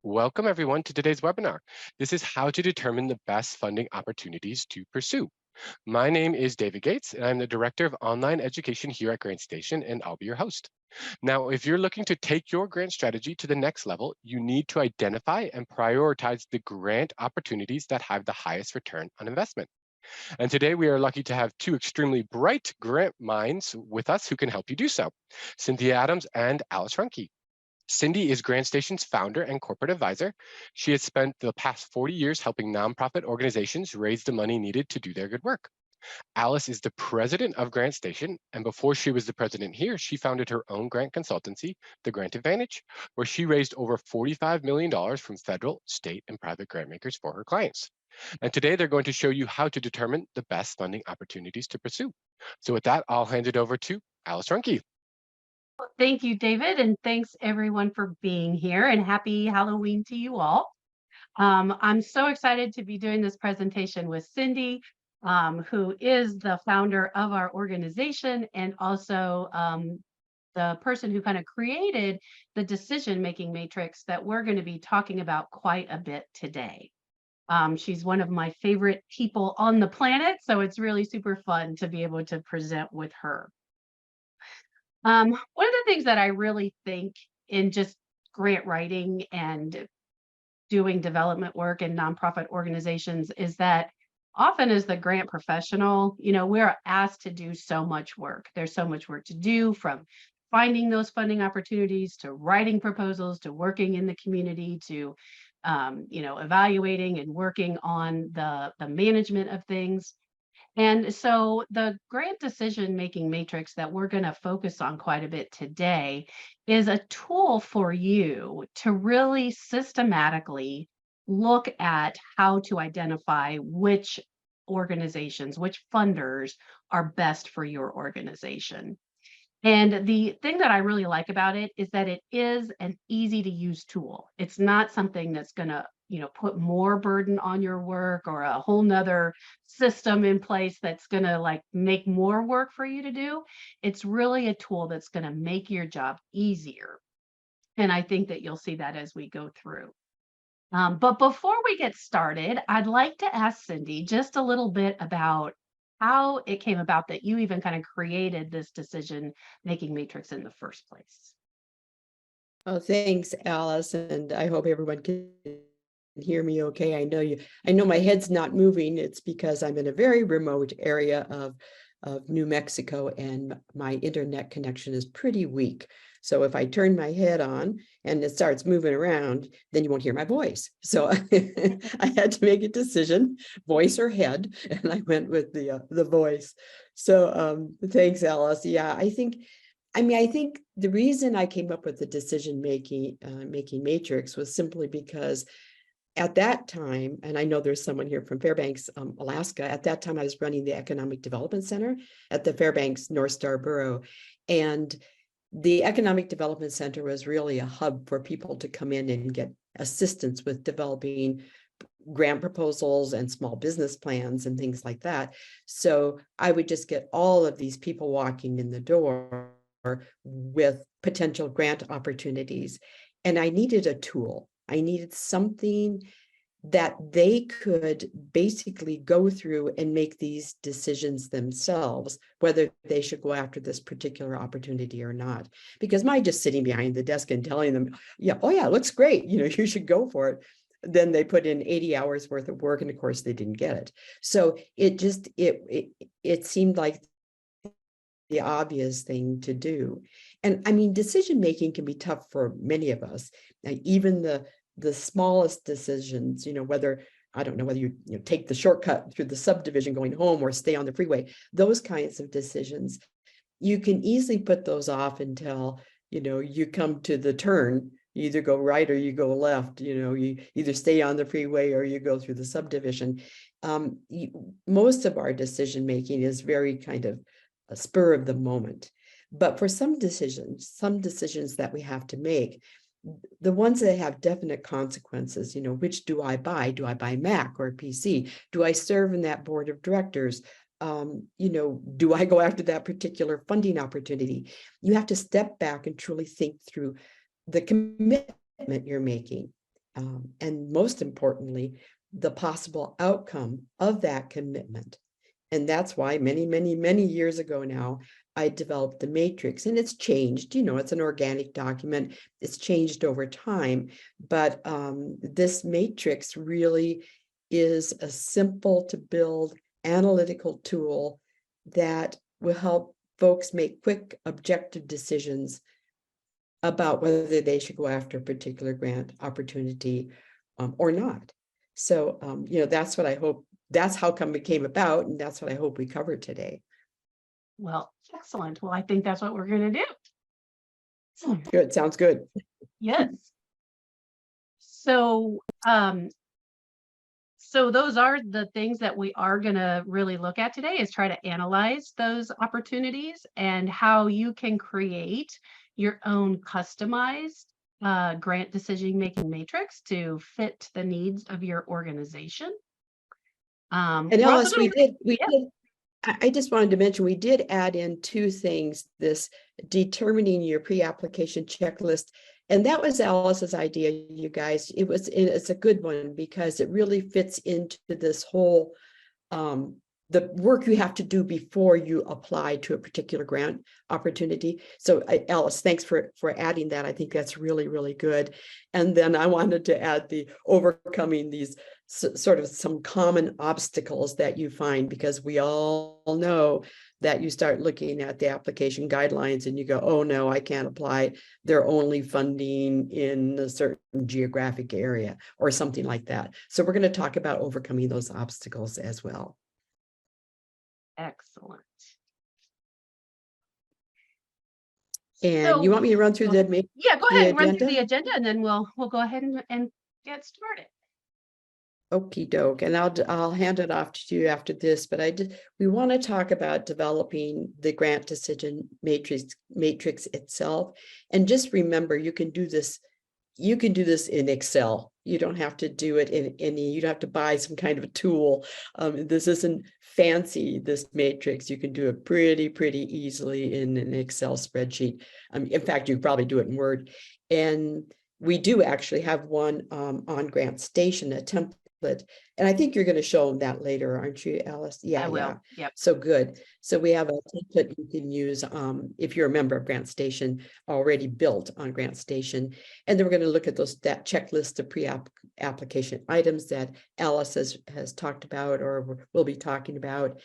Welcome everyone to today's webinar. This is how to determine the best funding opportunities to pursue. My name is David Gates, and I'm the Director of Online Education here at GrantStation, and I'll be your host. Now, if you're looking to take your grant strategy to the next level, you need to identify and prioritize the grant opportunities that have the highest return on investment. And today we are lucky to have two extremely bright grant minds with us who can help you do so, Cynthia Adams and Alice Ruhnke. Cindy is GrantStation's founder and corporate advisor. She has spent the past 40 years helping nonprofit organizations raise the money needed to do their good work. Alice is the president of GrantStation, and before she was the president here, she founded her own grant consultancy, The Grant Advantage, where she raised over $45 million from federal, state, and private grant makers for her clients. And today they're going to show you how to determine the best funding opportunities to pursue. So with that, I'll hand it over to Alice Ruhnke. Thank you, David, and thanks everyone for being here, and happy Halloween to you all. I'm so excited to be doing this presentation with Cindy, who is the founder of our organization and also the person who kind of created the decision-making matrix that we're going to be talking about quite a bit today. She's one of my favorite people on the planet, so it's really super fun to be able to present with her. One of the things that I really think in just grant writing and doing development work in nonprofit organizations is that often as the grant professional, we're asked to do so much work. There's so much work to do, from finding those funding opportunities to writing proposals to working in the community to evaluating and working on the management of things. And so the grant decision-making matrix that we're going to focus on quite a bit today is a tool for you to really systematically look at how to identify which organizations, which funders are best for your organization. And the thing that I really like about it is that it is an easy to use tool. It's not something that's going to put more burden on your work or a whole nother system in place that's going to make more work for you to do. It's really a tool that's going to make your job easier. And I think that you'll see that as we go through. But before we get started, I'd like to ask Cindy just a little bit about how it came about that you even kind of created this decision-making matrix in the first place. Oh, thanks, Alice, and I hope everyone can hear me okay. I know my head's not moving. It's because I'm in a very remote area of New Mexico and my internet connection is pretty weak. So if I turn my head on and it starts moving around, then you won't hear my voice. So I had to make a decision, voice or head, and I went with the voice. So thanks, Alice. Yeah, I think the reason I came up with the decision-making matrix was simply because at that time, and I know there's someone here from Fairbanks, Alaska, at that time I was running the Economic Development Center at the Fairbanks North Star Borough. And the Economic Development Center was really a hub for people to come in and get assistance with developing grant proposals and small business plans and things like that. So I would just get all of these people walking in the door with potential grant opportunities. And I needed a tool. I needed something that they could basically go through and make these decisions themselves, whether they should go after this particular opportunity or not. Because my just sitting behind the desk and telling them, yeah, oh yeah, it looks great, you should go for it. Then they put in 80 hours worth of work, and of course they didn't get it. So it seemed like the obvious thing to do. And I mean, decision making can be tough for many of us. Even the smallest decisions, whether you take the shortcut through the subdivision going home or stay on the freeway, those kinds of decisions, you can easily put those off until, you come to the turn. You either go right or you go left, you either stay on the freeway or you go through the subdivision. Most of our decision making is very kind of a spur of the moment. But for some decisions that we have to make, the ones that have definite consequences, which do I buy? Do I buy Mac or PC? Do I serve in that board of directors? Do I go after that particular funding opportunity? You have to step back and truly think through the commitment you're making. and most importantly, the possible outcome of that commitment. And that's why many years ago now, I developed the matrix, and it's changed. It's an organic document. It's changed over time, but this matrix really is a simple to build analytical tool that will help folks make quick, objective decisions about whether they should go after a particular grant opportunity or not. So, that's what I hope. That's how come it came about, and that's what I hope we cover today. Well, excellent. Well, I think that's what we're going to do. Good, sounds good. Yes. So, so those are the things that we are going to really look at today, is try to analyze those opportunities and how you can create your own customized grant decision-making matrix to fit the needs of your organization. And we're also Alice, gonna- we yeah. did. I just wanted to mention, we did add in two things, this determining your pre-application checklist. And that was Alice's idea, you guys. It's a good one because it really fits into this whole, the work you have to do before you apply to a particular grant opportunity. So Alice, thanks for adding that. I think that's really good. And then I wanted to add the overcoming these sort of some common obstacles that you find, because we all know that you start looking at the application guidelines and you go, oh no, I can't apply. They're only funding in a certain geographic area or something like that. So we're going to talk about overcoming those obstacles as well. Excellent. And So, you want me to run through go ahead and run through the agenda, and then we'll go ahead and get started. Okie doke, and I'll hand it off to you after this, but we want to talk about developing the grant decision matrix itself. And just remember, you can do this in Excel. You don't have to do it you don't have to buy some kind of a tool. This isn't fancy, this matrix. You can do it pretty easily in an Excel spreadsheet. In fact, you probably do it in Word. And we do actually have one on GrantStation, a template. And I think you're going to show them that later, aren't you, Alice? Yeah, I will. yeah. Yep. So good. So we have a template you can use if you're a member of GrantStation, already built on GrantStation. And then we're going to look at that checklist of pre-application items that Alice has talked about or will be talking about,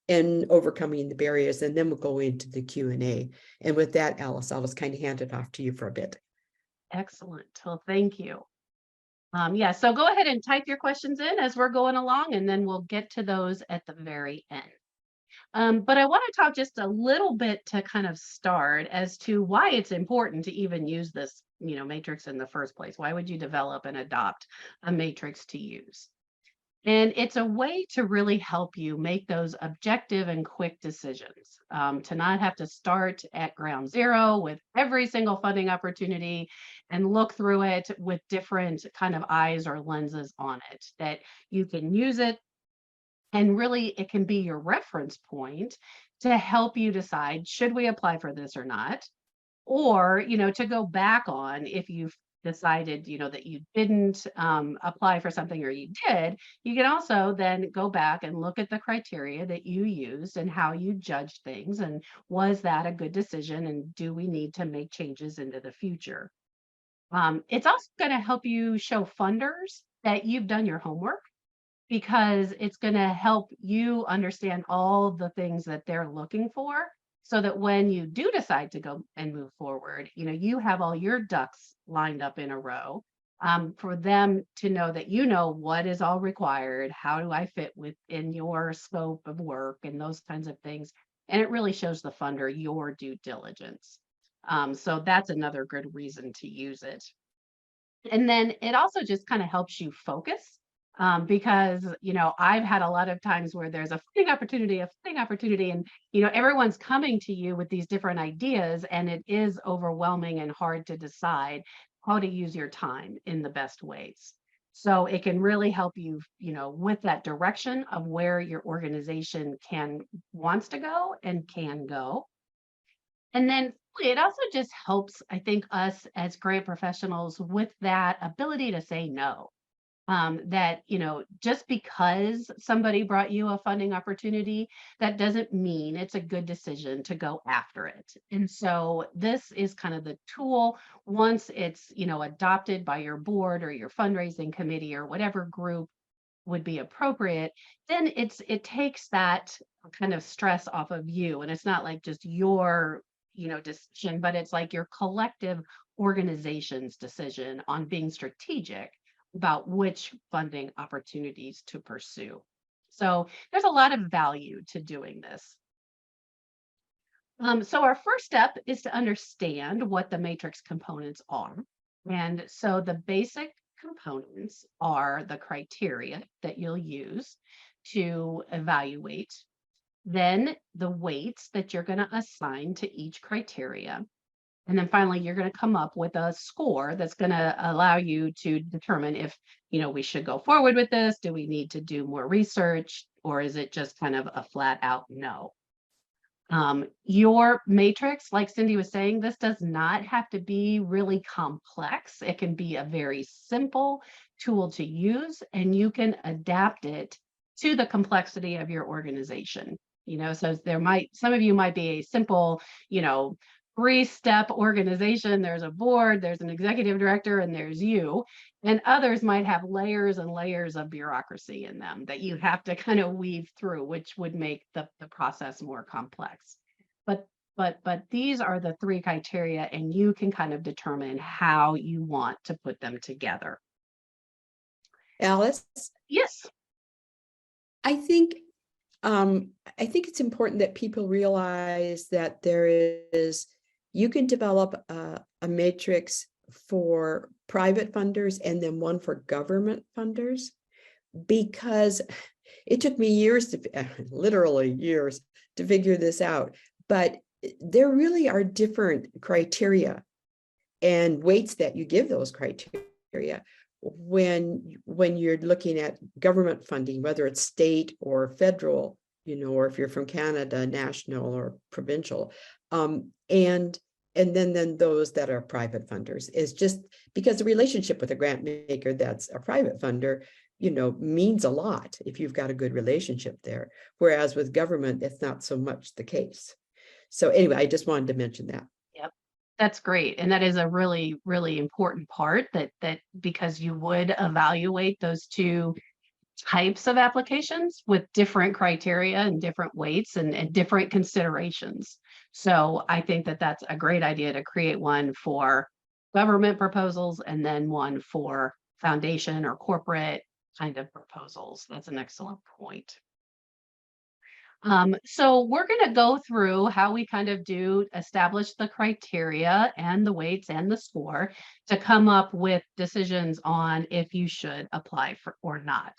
and overcoming the barriers. And then we'll go into the Q&A. And with that, Alice, I'll just kind of hand it off to you for a bit. Excellent. Well, thank you. Yeah, so go ahead and type your questions in as we're going along, and then we'll get to those at the very end. But I want to talk just a little bit to kind of start as to why it's important to even use this, matrix in the first place. Why would you develop and adopt a matrix to use? And it's a way to really help you make those objective and quick decisions, to not have to start at ground zero with every single funding opportunity and look through it with different kind of eyes or lenses on it, that you can use it. And really, it can be your reference point to help you decide, should we apply for this or not? Or, to go back on if you've decided, that you didn't apply for something, or you did, you can also then go back and look at the criteria that you used and how you judged things. And was that a good decision? And do we need to make changes into the future? It's also going to help you show funders that you've done your homework, because it's going to help you understand all the things that they're looking for, so that when you do decide to go and move forward, you have all your ducks lined up in a row, for them to know that what is all required, how do I fit within your scope of work, and those kinds of things. And it really shows the funder your due diligence. So that's another good reason to use it. And then it also just kind of helps you focus, because, I've had a lot of times where there's a funding opportunity, and, everyone's coming to you with these different ideas, and it is overwhelming and hard to decide how to use your time in the best ways. So it can really help you, with that direction of where your organization wants to go and can go. And then It also just helps, I think, us as grant professionals with that ability to say no. That, just because somebody brought you a funding opportunity, that doesn't mean it's a good decision to go after it. And so this is kind of the tool once it's, adopted by your board or your fundraising committee or whatever group would be appropriate, then it takes that kind of stress off of you. And it's not like just your, decision, but it's like your collective organization's decision on being strategic about which funding opportunities to pursue. So there's a lot of value to doing this. So our first step is to understand what the matrix components are. And so the basic components are the criteria that you'll use to evaluate, then the weights that you're going to assign to each criteria. And then finally, you're going to come up with a score that's going to allow you to determine if, we should go forward with this. Do we need to do more research, or is it just kind of a flat out no? Your matrix, like Cindy was saying, this does not have to be really complex. It can be a very simple tool to use, and you can adapt it to the complexity of your organization. So some of you might be a simple, 3-step organization. There's a board, there's an executive director, and there's you. And others might have layers and layers of bureaucracy in them that you have to kind of weave through, which would make the process more complex. But these are the 3 criteria, and you can kind of determine how you want to put them together. Alice? Yes. I think it's important that people realize that you can develop a matrix for private funders and then one for government funders, because it took me years literally years to figure this out. But there really are different criteria and weights that you give those criteria when you're looking at government funding, whether it's state or federal, or if you're from Canada, national or provincial, and then those that are private funders, is just because the relationship with a grant maker that's a private funder, means a lot if you've got a good relationship there. Whereas with government, it's not so much the case. So anyway, I just wanted to mention that. Yep. That's great. And that is a really, really important part that because you would evaluate those 2 types of applications with different criteria and different weights and different considerations. So I think that that's a great idea to create one for government proposals and then one for foundation or corporate kind of proposals. That's an excellent point. So we're going to go through how we kind of establish the criteria and the weights and the score to come up with decisions on if you should apply for or not.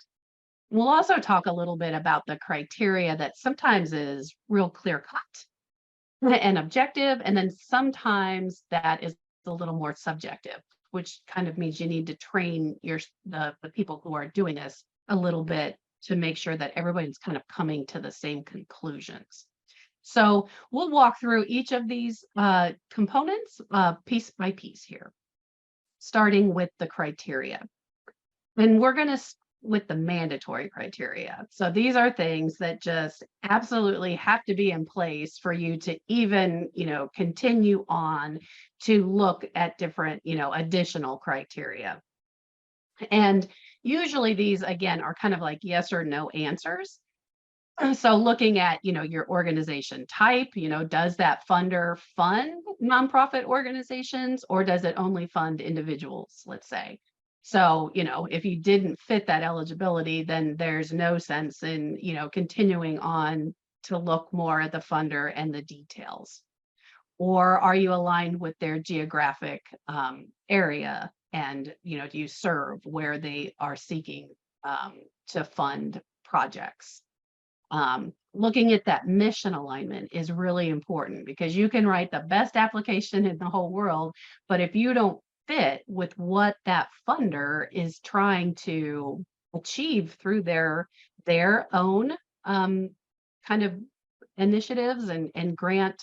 We'll also talk a little bit about the criteria that sometimes is real clear cut and objective, and then sometimes that is a little more subjective, which kind of means you need to train the people who are doing this a little bit to make sure that everybody's kind of coming to the same conclusions. So we'll walk through each of these components piece by piece here, starting with the criteria. And we're going to with the mandatory criteria. So these are things that just absolutely have to be in place for you to even, continue on to look at different, additional criteria. And usually these, again, are kind of like yes or no answers. So looking at, your organization type, does that funder fund nonprofit organizations, or does it only fund individuals, let's say? So, if you didn't fit that eligibility, then there's no sense in, continuing on to look more at the funder and the details. Or are you aligned with their geographic area? And, do you serve where they are seeking to fund projects? Looking at that mission alignment is really important, because you can write the best application in the whole world, but if you don't fit with what that funder is trying to achieve through their own kind of initiatives and grant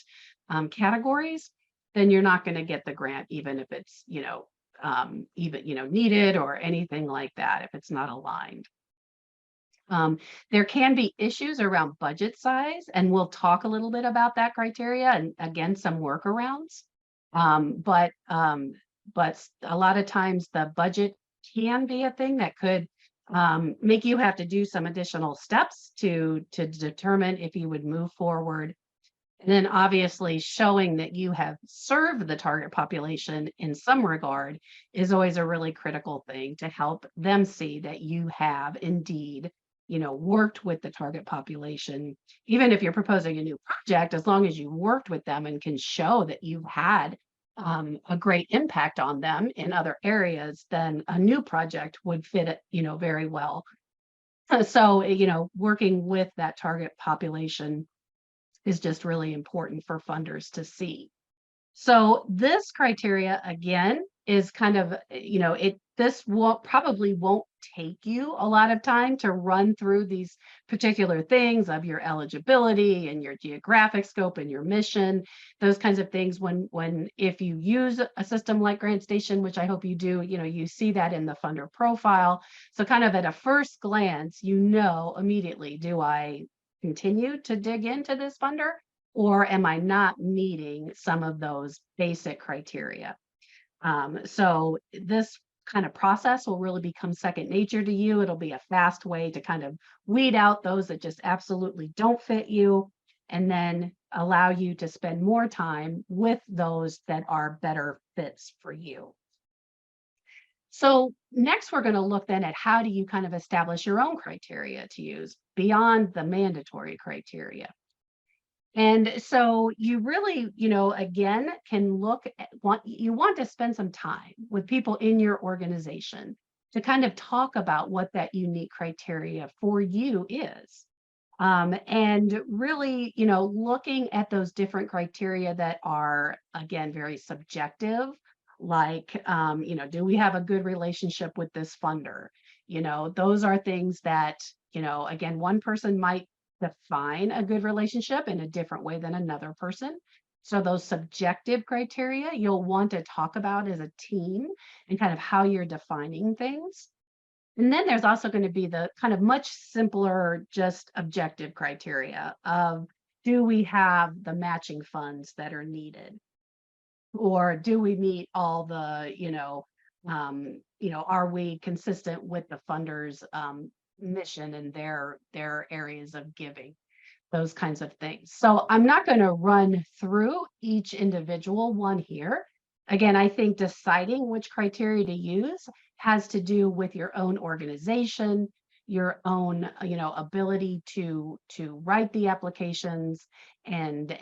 categories, then you're not going to get the grant, even if it's, needed or anything like that, if it's not aligned. There can be issues around budget size, and we'll talk a little bit about that criteria and again, some workarounds. But a lot of times the budget can be a thing that could make you have to do some additional steps to determine if you would move forward. And then obviously showing that you have served the target population in some regard is always a really critical thing to help them see that you have indeed, worked with the target population. Even if you're proposing a new project, as long as you worked with them and can show that you've had a great impact on them in other areas, then a new project would fit it, very well. So, working with that target population is just really important for funders to see. So this criteria again is kind of, this probably won't take you a lot of time to run through these particular things of your eligibility and your geographic scope and your mission, those kinds of things. If you use a system like GrantStation, which I hope you do, you see that in the funder profile. So kind of at a first glance, immediately, do I continue to dig into this funder, or am I not meeting some of those basic criteria? So this kind of process will really become second nature to you. It'll be a fast way to kind of weed out those that just absolutely don't fit you, and then allow you to spend more time with those that are better fits for you. So next, we're going to look then at how do you kind of establish your own criteria to use beyond the mandatory criteria. And so you really, again, can look at you want to spend some time with people in your organization to kind of talk about what that unique criteria for you is. And really, looking at those different criteria that are, again, very subjective, like, do we have a good relationship with this funder? Those are things that, again, one person might define a good relationship in a different way than another person. So those subjective criteria you'll want to talk about as a team and kind of how you're defining things. And then there's also going to be the kind of much simpler, just objective criteria of, do we have the matching funds that are needed? Or do we meet all the, are we consistent with the funders' mission and their areas of giving, those kinds of things. So I'm not going to run through each individual one here. Again, I think deciding which criteria to use has to do with your own organization, your own, ability to write the applications and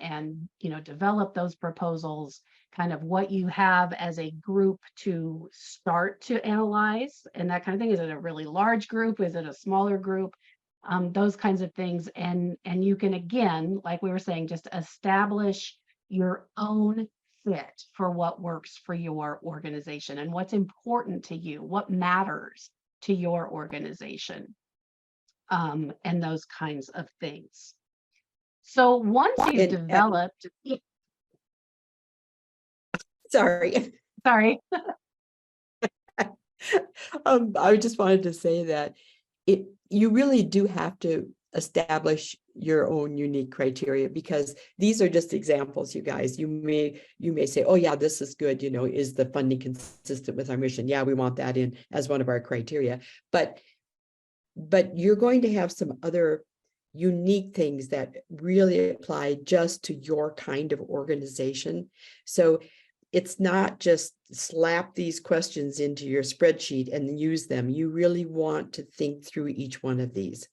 develop those proposals, kind of what you have as a group to start to analyze and that kind of thing. Is it a really large group? Is it a smaller group? Those kinds of things. And you can, again, like we were saying, just establish your own fit for what works for your organization and what's important to you, what matters to your organization, and those kinds of things. So once you've developed, sorry. I just wanted to say that you really do have to establish your own unique criteria, because these are just examples, you guys. You may say, oh yeah, this is good, is the funding consistent with our mission? Yeah, we want that in as one of our criteria. But you're going to have some other unique things that really apply just to your kind of organization. So it's not just slap these questions into your spreadsheet and use them. You really want to think through each one of these,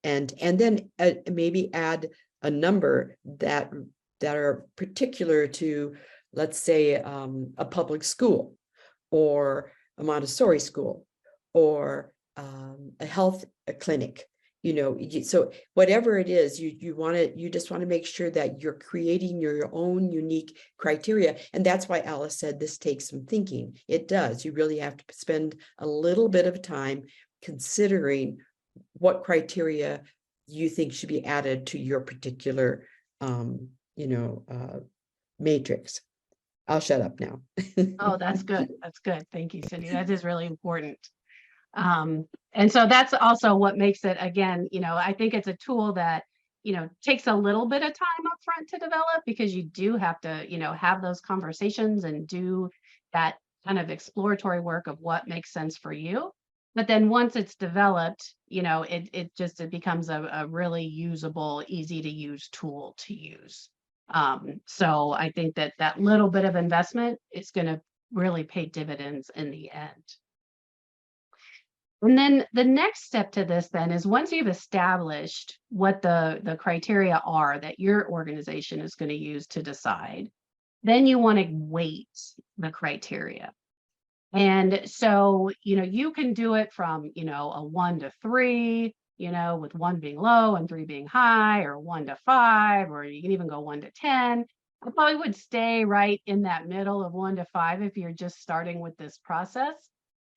and then maybe add a number that are particular to, let's say, a public school or a Montessori school or a health clinic. So whatever it is, you just want to make sure that you're creating your own unique criteria. And that's why Alice said this takes some thinking. It does. You really have to spend a little bit of time considering what criteria you think should be added to your particular, matrix. I'll shut up now. Oh, that's good. That's good. Thank you, Cindy. That is really important. And so that's also what makes it, again, I think it's a tool that, takes a little bit of time up front to develop, because you do have to, have those conversations and do that kind of exploratory work of what makes sense for you. But then once it's developed, it becomes a really usable, easy to use tool to use. So I think that little bit of investment is going to really pay dividends in the end. And then the next step to this then is, once you've established what the criteria are that your organization is going to use to decide, then you want to weight the criteria. And so, you can do it from, a 1 to 3, with 1 being low and 3 being high, or 1 to 5, or you can even go 1 to 10. I probably would stay right in that middle of 1 to 5 if you're just starting with this process.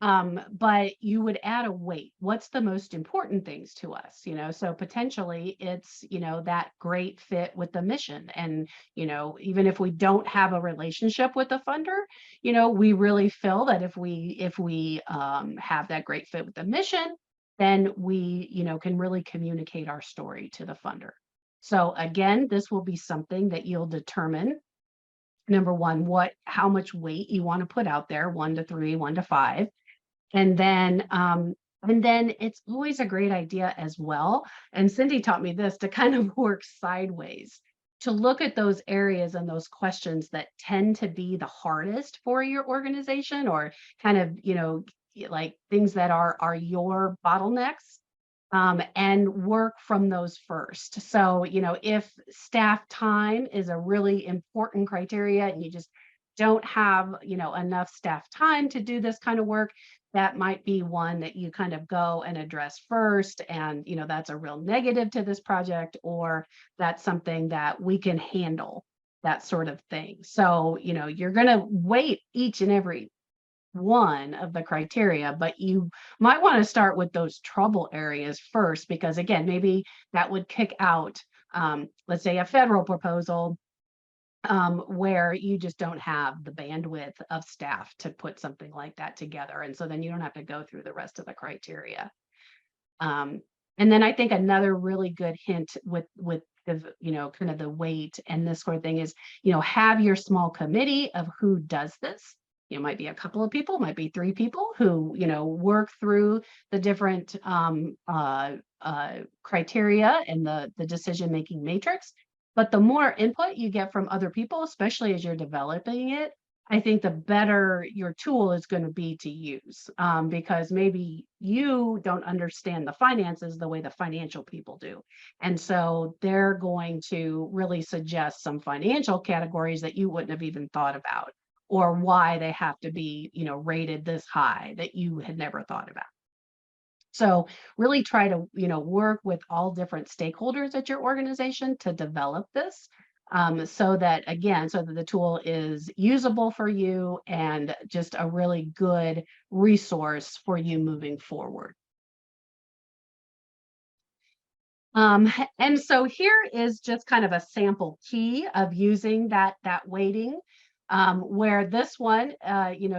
But you would add a weight. What's the most important things to us? So potentially it's, that great fit with the mission. And, even if we don't have a relationship with the funder, we really feel that if we have that great fit with the mission, then we, can really communicate our story to the funder. So again, this will be something that you'll determine. Number one, how much weight you want to put out there, 1 to 3, 1 to 5. And then it's always a great idea as well. And Cindy taught me this, to kind of work sideways, to look at those areas and those questions that tend to be the hardest for your organization, or kind of, like things that are your bottlenecks, and work from those first. So, if staff time is a really important criteria and you just don't have, enough staff time to do this kind of work, that might be one that you kind of go and address first. And, that's a real negative to this project, or that's something that we can handle, that sort of thing. So, you're going to weight each and every one of the criteria, but you might want to start with those trouble areas first, because again, maybe that would kick out, let's say, a federal proposal, where you just don't have the bandwidth of staff to put something like that together. And so then you don't have to go through the rest of the criteria. And then I think another really good hint with the, kind of the weight and this sort of thing is, have your small committee of who does this. It might be a couple of people, might be 3 people who, work through the different criteria and the decision-making matrix. But the more input you get from other people, especially as you're developing it, I think the better your tool is going to be to use, because maybe you don't understand the finances the way the financial people do. And so they're going to really suggest some financial categories that you wouldn't have even thought about, or why they have to be, rated this high that you had never thought about. So really try to, work with all different stakeholders at your organization to develop this, so that the tool is usable for you and just a really good resource for you moving forward. And so here is just kind of a sample key of using that weighting, where this one,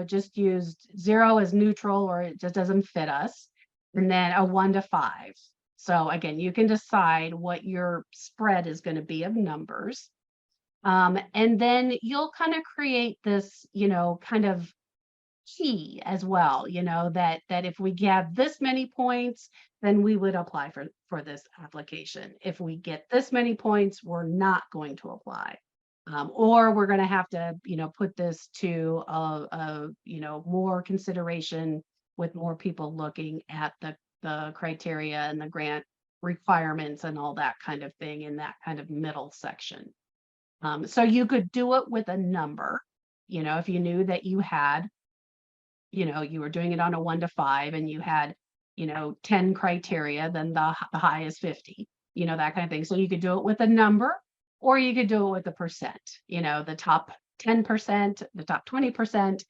just used 0 as neutral, or it just doesn't fit us. And then a 1 to 5. So again, you can decide what your spread is going to be of numbers. And then you'll kind of create this, kind of key as well, that if we get this many points, then we would apply for this application. If we get this many points, we're not going to apply. Or we're going to have to, put this to more consideration, with more people looking at the criteria and the grant requirements and all that kind of thing in that kind of middle section. So you could do it with a number, if you knew that you had, you were doing it on a 1 to 5 and you had, 10 criteria, then the high is 50, that kind of thing. So you could do it with a number, or you could do it with a percent, the top 10%, the top 20%.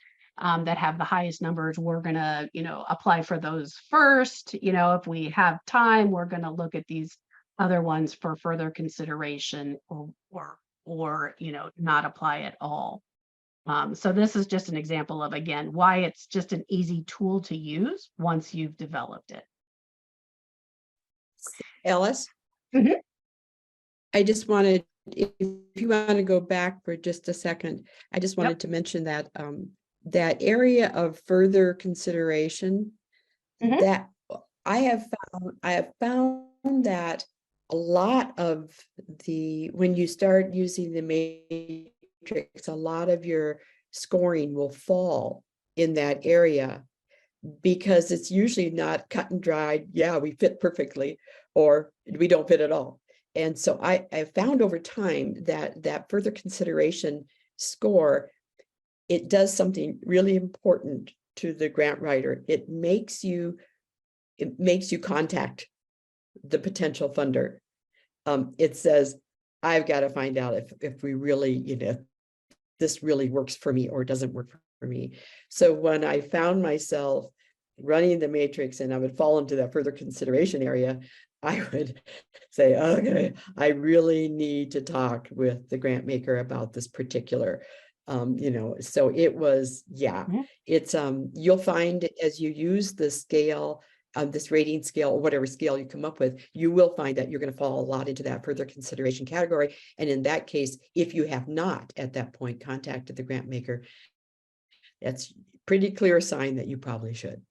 That have the highest numbers, we're going to, apply for those first. If we have time, we're going to look at these other ones for further consideration, or not apply at all. So this is just an example of, again, why it's just an easy tool to use once you've developed it. Alice, Mhm. I just wanted, if you want to go back for just a second, I just Yep. wanted to mention that that area of further consideration Mhm. that I have found that a lot of when you start using the matrix, a lot of your scoring will fall in that area because it's usually not cut and dried. Yeah, we fit perfectly, or we don't fit at all. And so I found over time that further consideration score, it does something really important to the grant writer. It makes you contact the potential funder. It says, I've got to find out if we really, this really works for me or doesn't work for me. So when I found myself running the matrix and I would fall into that further consideration area, I would say, okay, I really need to talk with the grant maker about this particular, so it was, yeah, Mhm. it's, you'll find as you use the scale, this rating scale, or whatever scale you come up with, you will find that you're going to fall a lot into that further consideration category. And in that case, if you have not at that point contacted the grant maker, that's pretty clear sign that you probably should.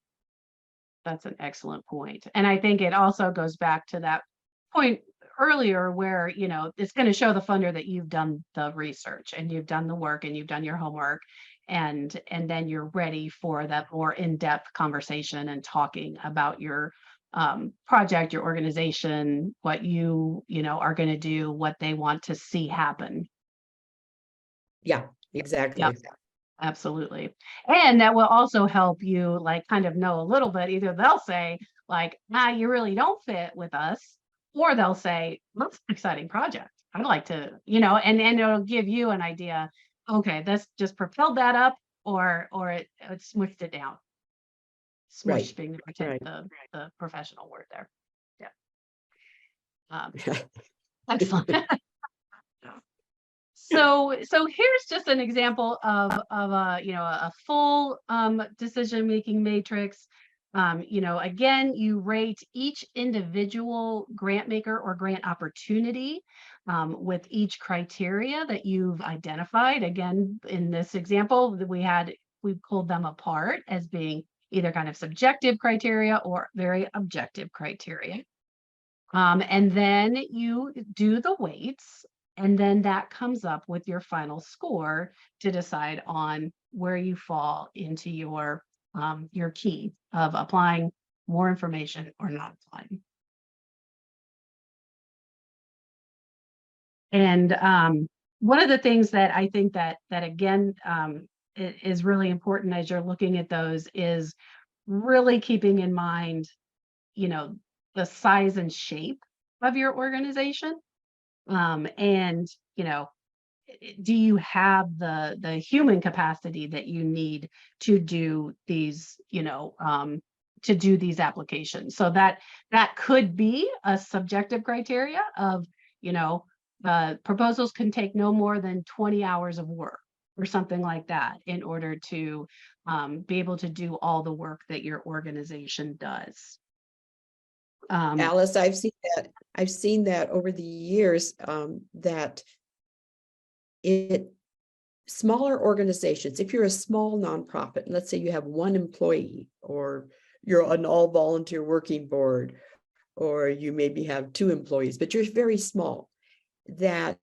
That's an excellent point. And I think it also goes back to that point earlier where, it's going to show the funder that you've done the research and you've done the work and you've done your homework, and then you're ready for that more in-depth conversation and talking about your project, your organization, what you are going to do, what they want to see happen. Yeah, exactly. Yep. Absolutely. And that will also help you like kind of know a little bit. Either they'll say, like, you really don't fit with us, or they'll say, that's an exciting project. I'd like to, and it'll give you an idea. Okay, this just propelled that up, or it smushed it down. Right. Smush being Right. the professional word there. Yeah. Excellent. So here's just an example of a full decision making matrix. Again, you rate each individual grant maker or grant opportunity with each criteria that you've identified. Again, in this example, we pulled them apart as being either kind of subjective criteria or very objective criteria. And then you do the weights, and then that comes up with your final score to decide on where you fall into your key of applying more information or not applying. And one of the things that I think that again is really important as you're looking at those is really keeping in mind, the size and shape of your organization. And do you have the human capacity that you need to do these applications? So that could be a subjective criteria of, proposals can take no more than 20 hours of work or something like that in order to be able to do all the work that your organization does. Alice, I've seen that over the years, that smaller organizations, if you're a small nonprofit, and let's say you have one employee, or you're an all volunteer working board, or you maybe have 2 employees, but you're very small, that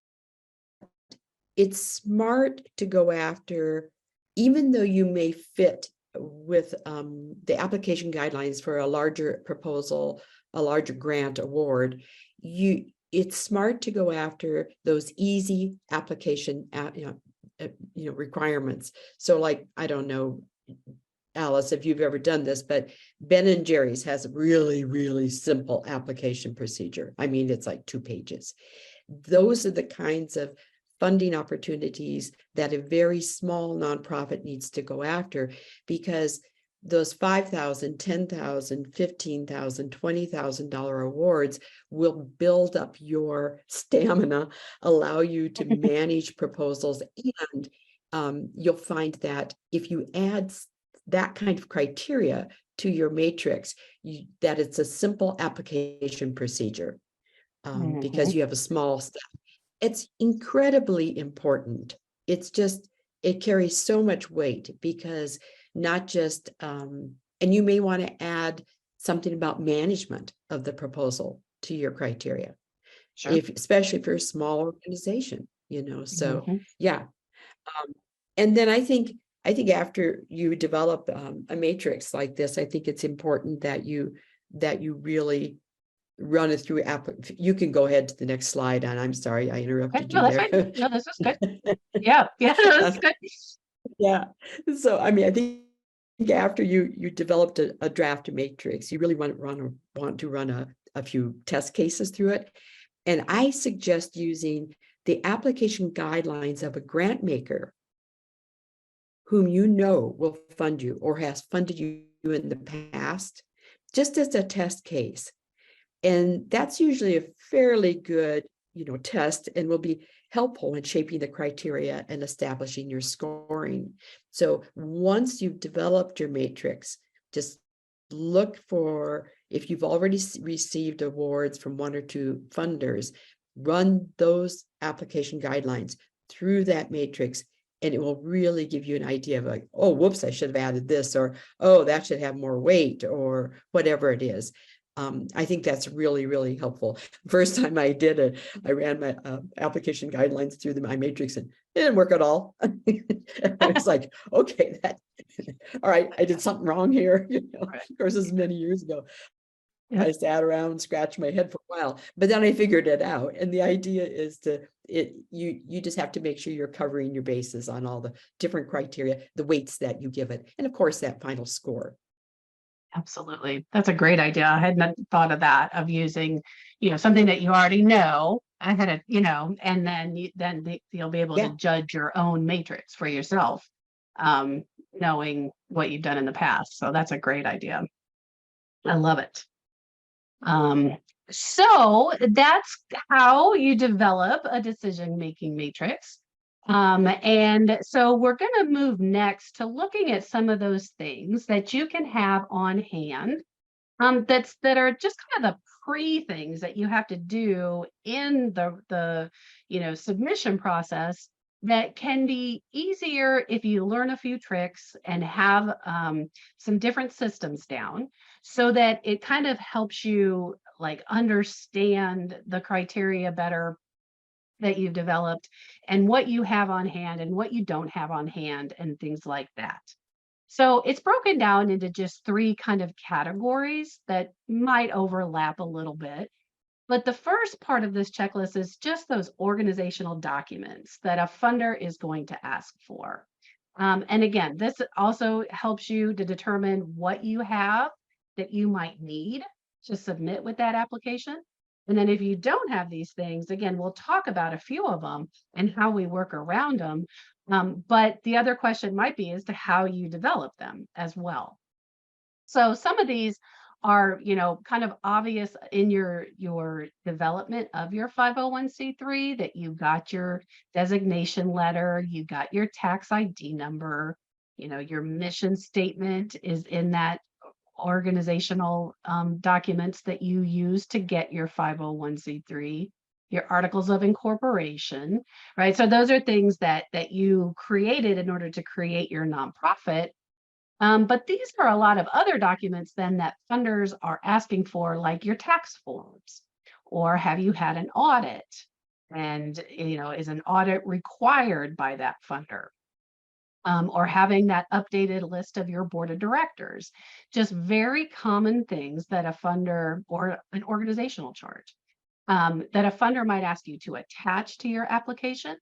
it's smart to go after, even though you may fit with the application guidelines for a larger proposal, a larger grant award, it's smart to go after those easy application requirements. So like, I don't know, Alice, if you've ever done this, but Ben and Jerry's has a really, really simple application procedure. I mean, it's like 2 pages. Those are the kinds of funding opportunities that a very small nonprofit needs to go after, because those $5,000, $10,000, $15,000, $20,000 awards will build up your stamina, allow you to manage proposals, and you'll find that if you add that kind of criteria to your matrix, that it's a simple application procedure, because you have a small step. It's incredibly important. It's just, it carries so much weight, because not just, and you may want to add something about management of the proposal to your criteria, Sure. especially for a small organization, so Mhm. yeah. And then I think after you develop a matrix like this, I think it's important that you really run it through You can go ahead to the next slide, and I'm sorry I Okay, interrupted no, you that's there. fine. No, this is good. Yeah, yeah, that's good. Yeah. So I mean, I think after you developed a draft matrix, you really want to run a few test cases through it. And I suggest using the application guidelines of a grant maker whom you know will fund you or has funded you in the past, just as a test case. And that's usually a fairly good, test, and will be helpful in shaping the criteria and establishing your scoring. So once you've developed your matrix, just look for, if you've already received awards from one or two funders, run those application guidelines through that matrix, and it will really give you an idea of like, oh, whoops, I should have added this, or, oh, that should have more weight, or whatever it is. I think that's really, really helpful. First time I did it, I ran my application guidelines through my matrix, and it didn't work at all. I was like, okay, all right, I did something wrong here. Of course, this is many years ago. Yeah. I sat around, scratched my head for a while, but then I figured it out. And the idea is you just have to make sure you're covering your bases on all the different criteria, the weights that you give it, and of course that final score. Absolutely. That's a great idea. I had not thought of that, of using, something that you already know ahead of, and then you'll be able to Yeah. judge your own matrix for yourself, knowing what you've done in the past. So that's a great idea. I love it. So that's how you develop a decision-making matrix. And so we're going to move next to looking at some of those things that you can have on hand, that are just kind of the pre-things that you have to do in the submission process, that can be easier if you learn a few tricks and have some different systems down, so that it kind of helps you like understand the criteria better that you've developed, and what you have on hand and what you don't have on hand, and things like that. So it's broken down into just three kind of categories that might overlap a little bit. But the first part of this checklist is just those organizational documents that a funder is going to ask for. And again, this also helps you to determine what you have that you might need to submit with that application. And then if you don't have these things, again, we'll talk about a few of them and how we work around them. But the other question might be as to how you develop them as well. So some of these are, kind of obvious in your development of your 501c3, that you got your designation letter, you got your tax ID number, your mission statement is in that organizational documents that you use to get your 501c3, your articles of incorporation, right? So those are things that you created in order to create your nonprofit. But these are a lot of other documents then that funders are asking for, like your tax forms, or have you had an audit? And, is an audit required by that funder? Or having that updated list of your board of directors, just very common things that a funder, or an organizational chart, that a funder might ask you to attach to your application.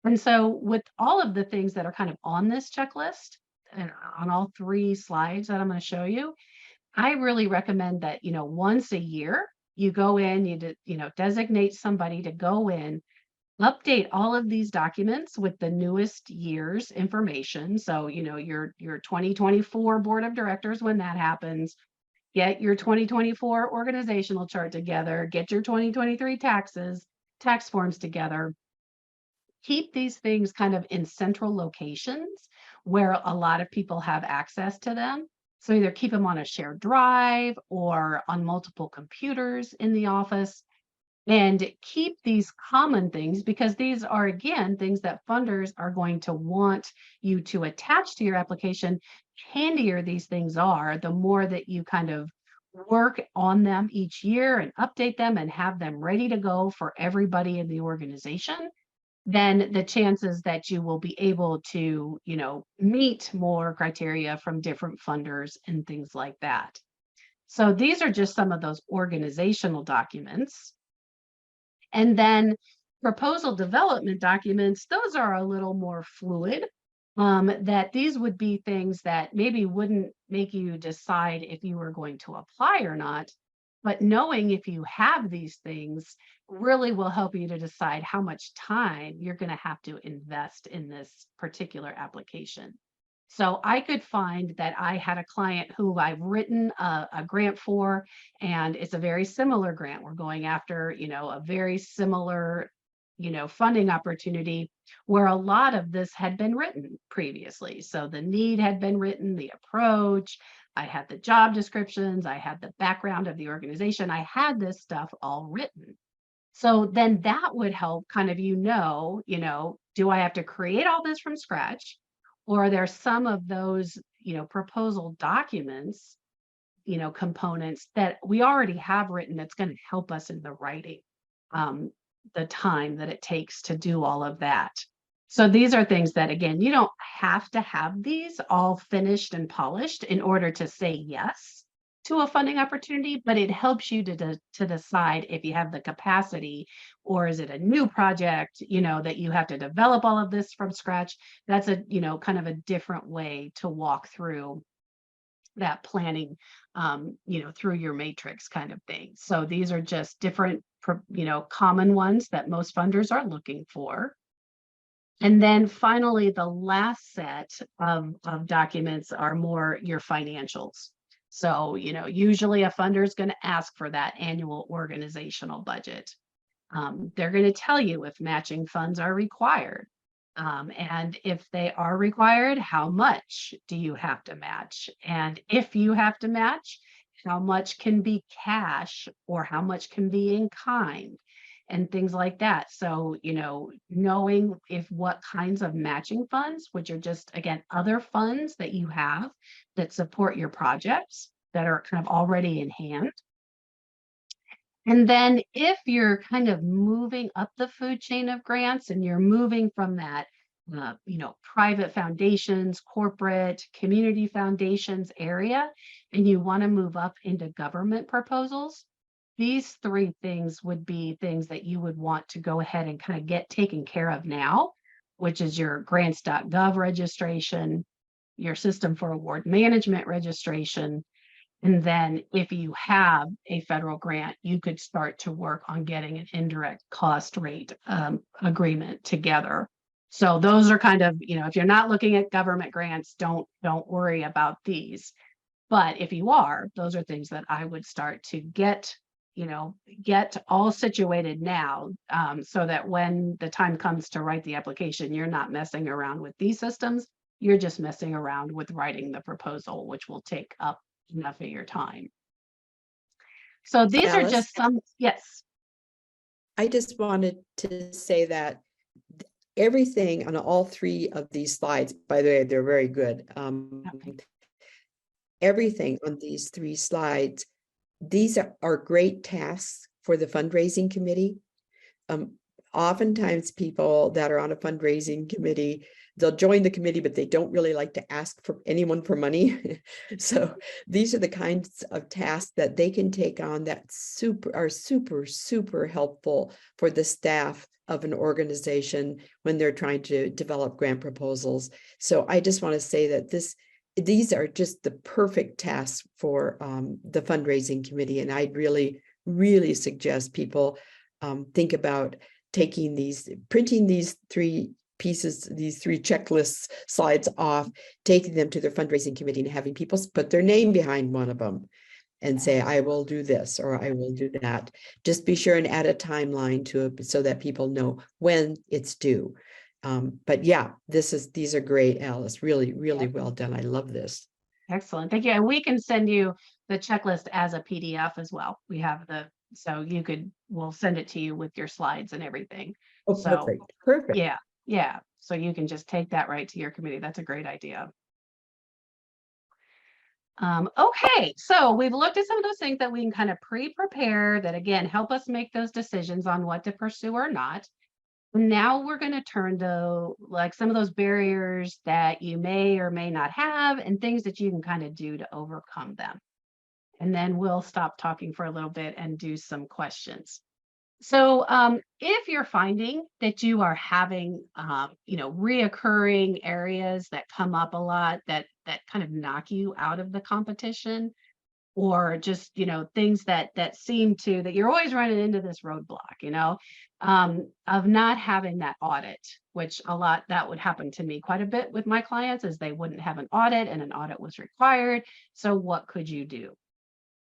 And so with all of the things that are kind of on this checklist, and on all three slides that I'm going to show you, I really recommend that, once a year, you go in, designate somebody to go in, update all of these documents with the newest year's information. So, your 2024 board of directors, when that happens, get your 2024 organizational chart together, get your 2023 tax forms together, keep these things kind of in central locations where a lot of people have access to them. So either keep them on a shared drive or on multiple computers in the office, and keep these common things, because these are, again, things that funders are going to want you to attach to your application. Handier these things are, the more that you kind of work on them each year and update them and have them ready to go for everybody in the organization, then the chances that you will be able to, meet more criteria from different funders and things like that. So these are just some of those organizational documents. And then proposal development documents, those are a little more fluid. That these would be things that maybe wouldn't make you decide if you were going to apply or not, but knowing if you have these things really will help you to decide how much time you're going to have to invest in this particular application. So I could find that I had a client who I've written a grant for, and it's a very similar grant. We're going after, a very similar, funding opportunity where a lot of this had been written previously. So the need had been written, the approach, I had the job descriptions, I had the background of the organization, I had this stuff all written. So then that would help kind of, do I have to create all this from scratch? Or are there some of those, proposal documents, components that we already have written that's going to help us in the writing, the time that it takes to do all of that. So these are things that, again, you don't have to have these all finished and polished in order to say yes to a funding opportunity, but it helps you to decide if you have the capacity, or is it a new project, that you have to develop all of this from scratch. That's a, kind of a different way to walk through that planning, through your matrix kind of thing. So these are just different, common ones that most funders are looking for. And then finally, the last set of documents are more your financials. So, usually a funder is going to ask for that annual organizational budget. They're going to tell you if matching funds are required. And if they are required, how much do you have to match? And if you have to match, how much can be cash or how much can be in kind and things like that. So, knowing what kinds of matching funds, which are just, again, other funds that you have that support your projects that are kind of already in hand. And then if you're kind of moving up the food chain of grants and you're moving from that, private foundations, corporate, community foundations area, and you want to move up into government proposals, these three things would be things that you would want to go ahead and kind of get taken care of now, which is your grants.gov registration, your system for award management registration. And then if you have a federal grant, you could start to work on getting an indirect cost rate agreement together. So those are kind of, if you're not looking at government grants, don't worry about these. But if you are, those are things that I would start to get all situated now, so that when the time comes to write the application, you're not messing around with these systems. You're just messing around with writing the proposal, which will take up enough of your time. So these are just some, yes. I just wanted to say that everything on all three of these slides, by the way, they're very good. Okay. Everything on these three slides, these are great tasks for the fundraising committee. Oftentimes people that are on a fundraising committee, they'll join the committee, but they don't really like to ask for anyone for money. So these are the kinds of tasks that they can take on that are super helpful for the staff of an organization when they're trying to develop grant proposals. So I just want to say that these are just the perfect tasks for the fundraising committee. And I'd really suggest people think about printing these three pieces, these three checklist slides off, taking them to their fundraising committee and having people put their name behind one of them. and say, I will do this or I will do that. Just be sure and add a timeline to it so that people know when it's due. But yeah, these are great, Alice. Really, really well done. I love this. Excellent. Thank you. And we can send you the checklist as a PDF as well. We have so we'll send it to you with your slides and everything. Oh, So perfect. Perfect. yeah, yeah. So you can just take that right to your committee. That's a great idea. Okay, so we've looked at some of those things that we can kind of pre-prepare that, again, help us make those decisions on what to pursue or not. Now we're going to turn to like some of those barriers that you may or may not have and things that you can kind of do to overcome them. And then we'll stop talking for a little bit and do some questions. So if you're finding that you are having, reoccurring areas that come up a lot that kind of knock you out of the competition, or just, things that seem that you're always running into this roadblock, of not having that audit, which that would happen to me quite a bit with my clients, is they wouldn't have an audit and an audit was required. So what could you do?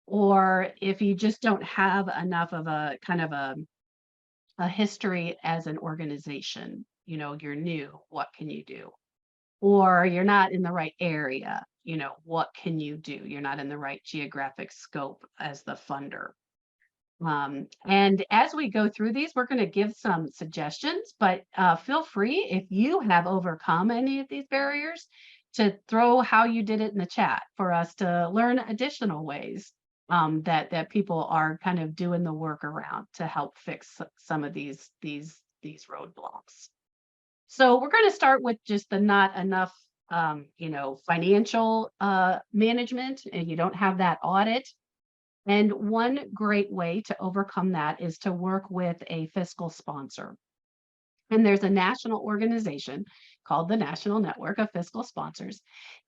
Or if you just don't have enough of a kind of a history as an organization, you're new, what can you do? Or you're not in the right area, what can you do? You're not in the right geographic scope as the funder. And as we go through these, we're going to give some suggestions, but feel free, if you have overcome any of these barriers, to throw how you did it in the chat for us to learn additional ways that people are kind of doing the work around to help fix some of these roadblocks. So we're going to start with just the not enough, financial management, and you don't have that audit. And one great way to overcome that is to work with a fiscal sponsor. And there's a national organization called the National Network of Fiscal Sponsors.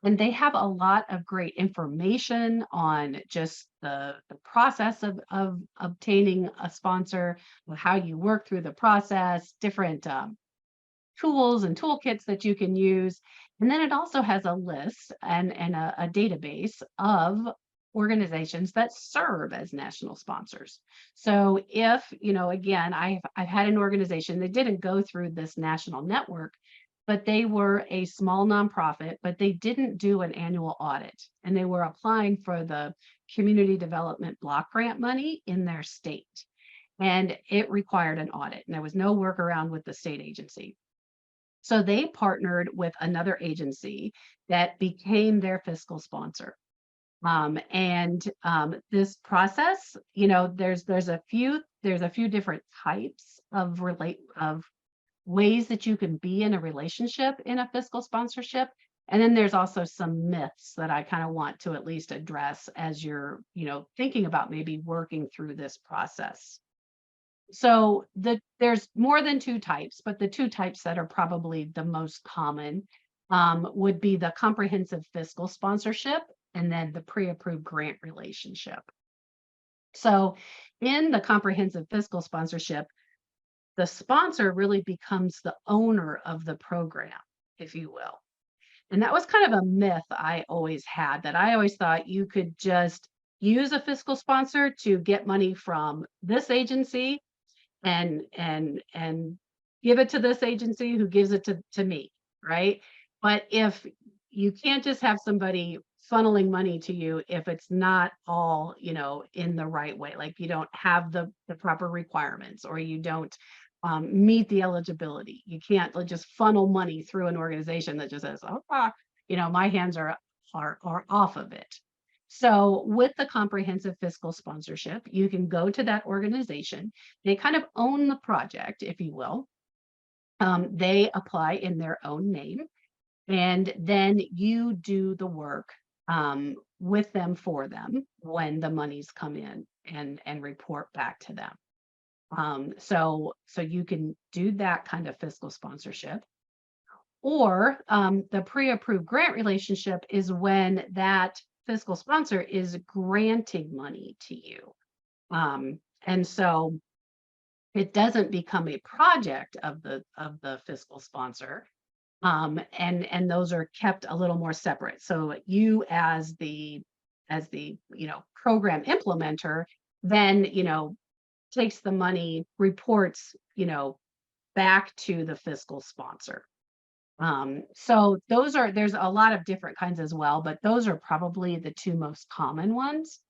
And they have a lot of great information on just the process of obtaining a sponsor, how you work through the process, different tools and toolkits that you can use. And then it also has a list and a database of organizations that serve as national sponsors. So if, again, I've had an organization that didn't go through this national network, but they were a small nonprofit, but they didn't do an annual audit, and they were applying for the community development block grant money in their state. And it required an audit, and there was no workaround with the state agency. So they partnered with another agency that became their fiscal sponsor. This process, there's a few different types of ways that you can be in a relationship in a fiscal sponsorship. And then there's also some myths that I kind of want to at least address as you're, thinking about maybe working through this process. So there's more than two types, but the two types that are probably the most common would be the comprehensive fiscal sponsorship and then the pre-approved grant relationship. So in the comprehensive fiscal sponsorship, the sponsor really becomes the owner of the program, if you will. And that was kind of a myth I always had, that I always thought you could just use a fiscal sponsor to get money from this agency and give it to this agency who gives it to me, right? But if you can't just have somebody funneling money to you if it's not all, in the right way, like you don't have the proper requirements, or you don't meet the eligibility. You can't just funnel money through an organization that just says, oh, my hands are off of it. So with the comprehensive fiscal sponsorship, you can go to that organization. They kind of own the project, if you will. They apply in their own name, and then you do the work with them for them when the monies come in and report back to them. So you can do that kind of fiscal sponsorship. Or the pre-approved grant relationship is when that fiscal sponsor is granting money to you. And so it doesn't become a project of the fiscal sponsor. And those are kept a little more separate. So you as the program implementer, then, takes the money, reports, back to the fiscal sponsor. So there's a lot of different kinds as well, but those are probably the two most common ones.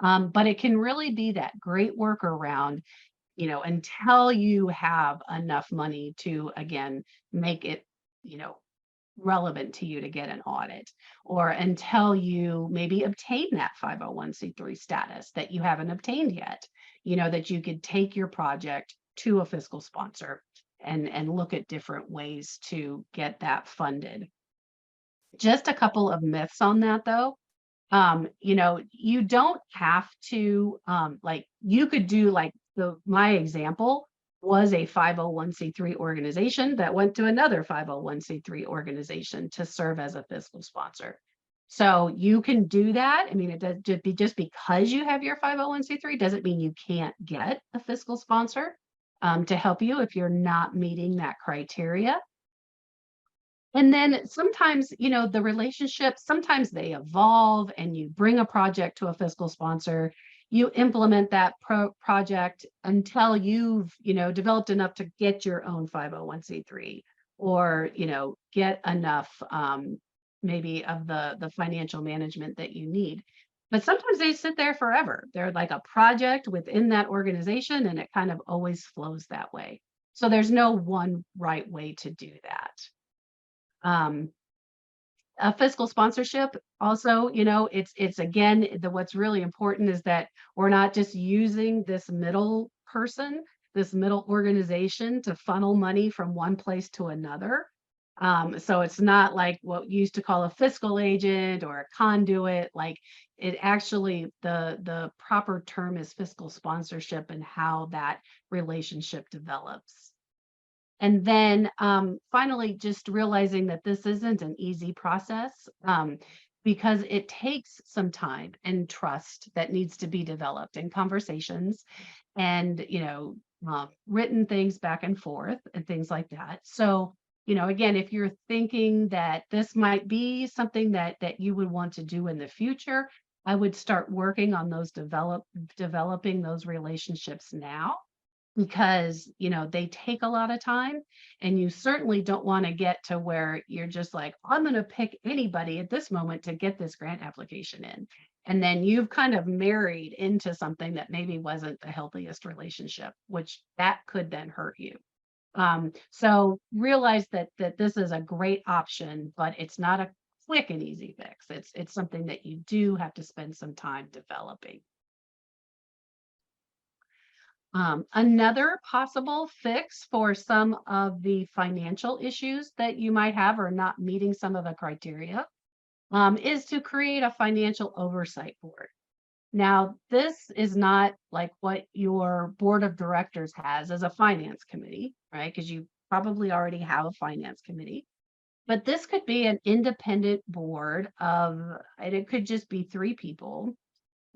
But it can really be that great workaround, until you have enough money to, again, make it, relevant to you to get an audit, or until you maybe obtain that 501c3 status that you haven't obtained yet, that you could take your project to a fiscal sponsor and look at different ways to get that funded. Just a couple of myths on that though. You don't have to, you could do like my example was a 501c3 organization that went to another 501c3 organization to serve as a fiscal sponsor. So you can do that. I mean, it does just because you have your 501c3 doesn't mean you can't get a fiscal sponsor to help you if you're not meeting that criteria. And then sometimes, the relationships, sometimes they evolve and you bring a project to a fiscal sponsor, you implement that project until you've, developed enough to get your own 501c3 or, get enough maybe of the financial management that you need. But sometimes they sit there forever. They're like a project within that organization and it kind of always flows that way. So there's no one right way to do that. A fiscal sponsorship also, it's again, what's really important is that we're not just using this middle person, this middle organization to funnel money from one place to another. So it's not like what you used to call a fiscal agent or a conduit. Like it actually, the proper term is fiscal sponsorship and how that relationship develops. And then finally, just realizing that this isn't an easy process because it takes some time and trust that needs to be developed in conversations and, written things back and forth and things like that. So, again, if you're thinking that this might be something that you would want to do in the future, I would start working on those developing those relationships now, because they take a lot of time, and you certainly don't want to get to where you're just like, I'm going to pick anybody at this moment to get this grant application in, and then you've kind of married into something that maybe wasn't the healthiest relationship, which that could then hurt you. So realize that this is a great option, but it's not a quick and easy fix. It's something that you do have to spend some time developing. Another possible fix for some of the financial issues that you might have or not meeting some of the criteria is to create a financial oversight board. Now, this is not like what your board of directors has as a finance committee, right? Because you probably already have a finance committee. But this could be an independent board and it could just be 3 people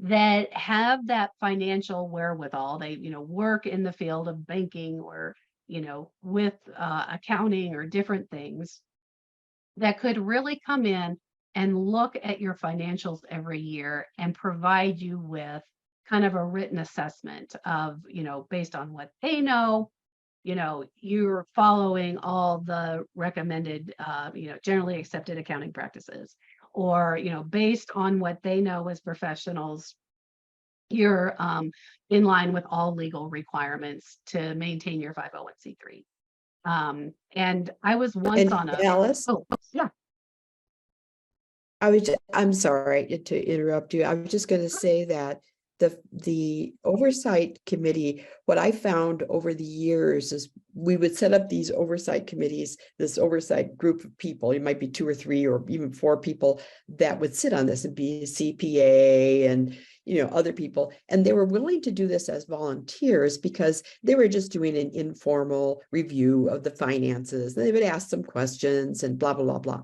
that have that financial wherewithal. They, work in the field of banking or, with accounting or different things that could really come in and look at your financials every year and provide you with kind of a written assessment of, based on what they know, you're following all the recommended, generally accepted accounting practices, or, based on what they know as professionals, you're in line with all legal requirements to maintain your 501c3. And I was once on a, Alice, oh, yeah. I'm sorry to interrupt you. I was just going to say that the oversight committee, what I found over the years is we would set up these oversight committees, this oversight group of people. It might be 2 or 3 or even 4 people that would sit on this and be CPA and other people, and they were willing to do this as volunteers because they were just doing an informal review of the finances. They would ask some questions and blah blah blah blah.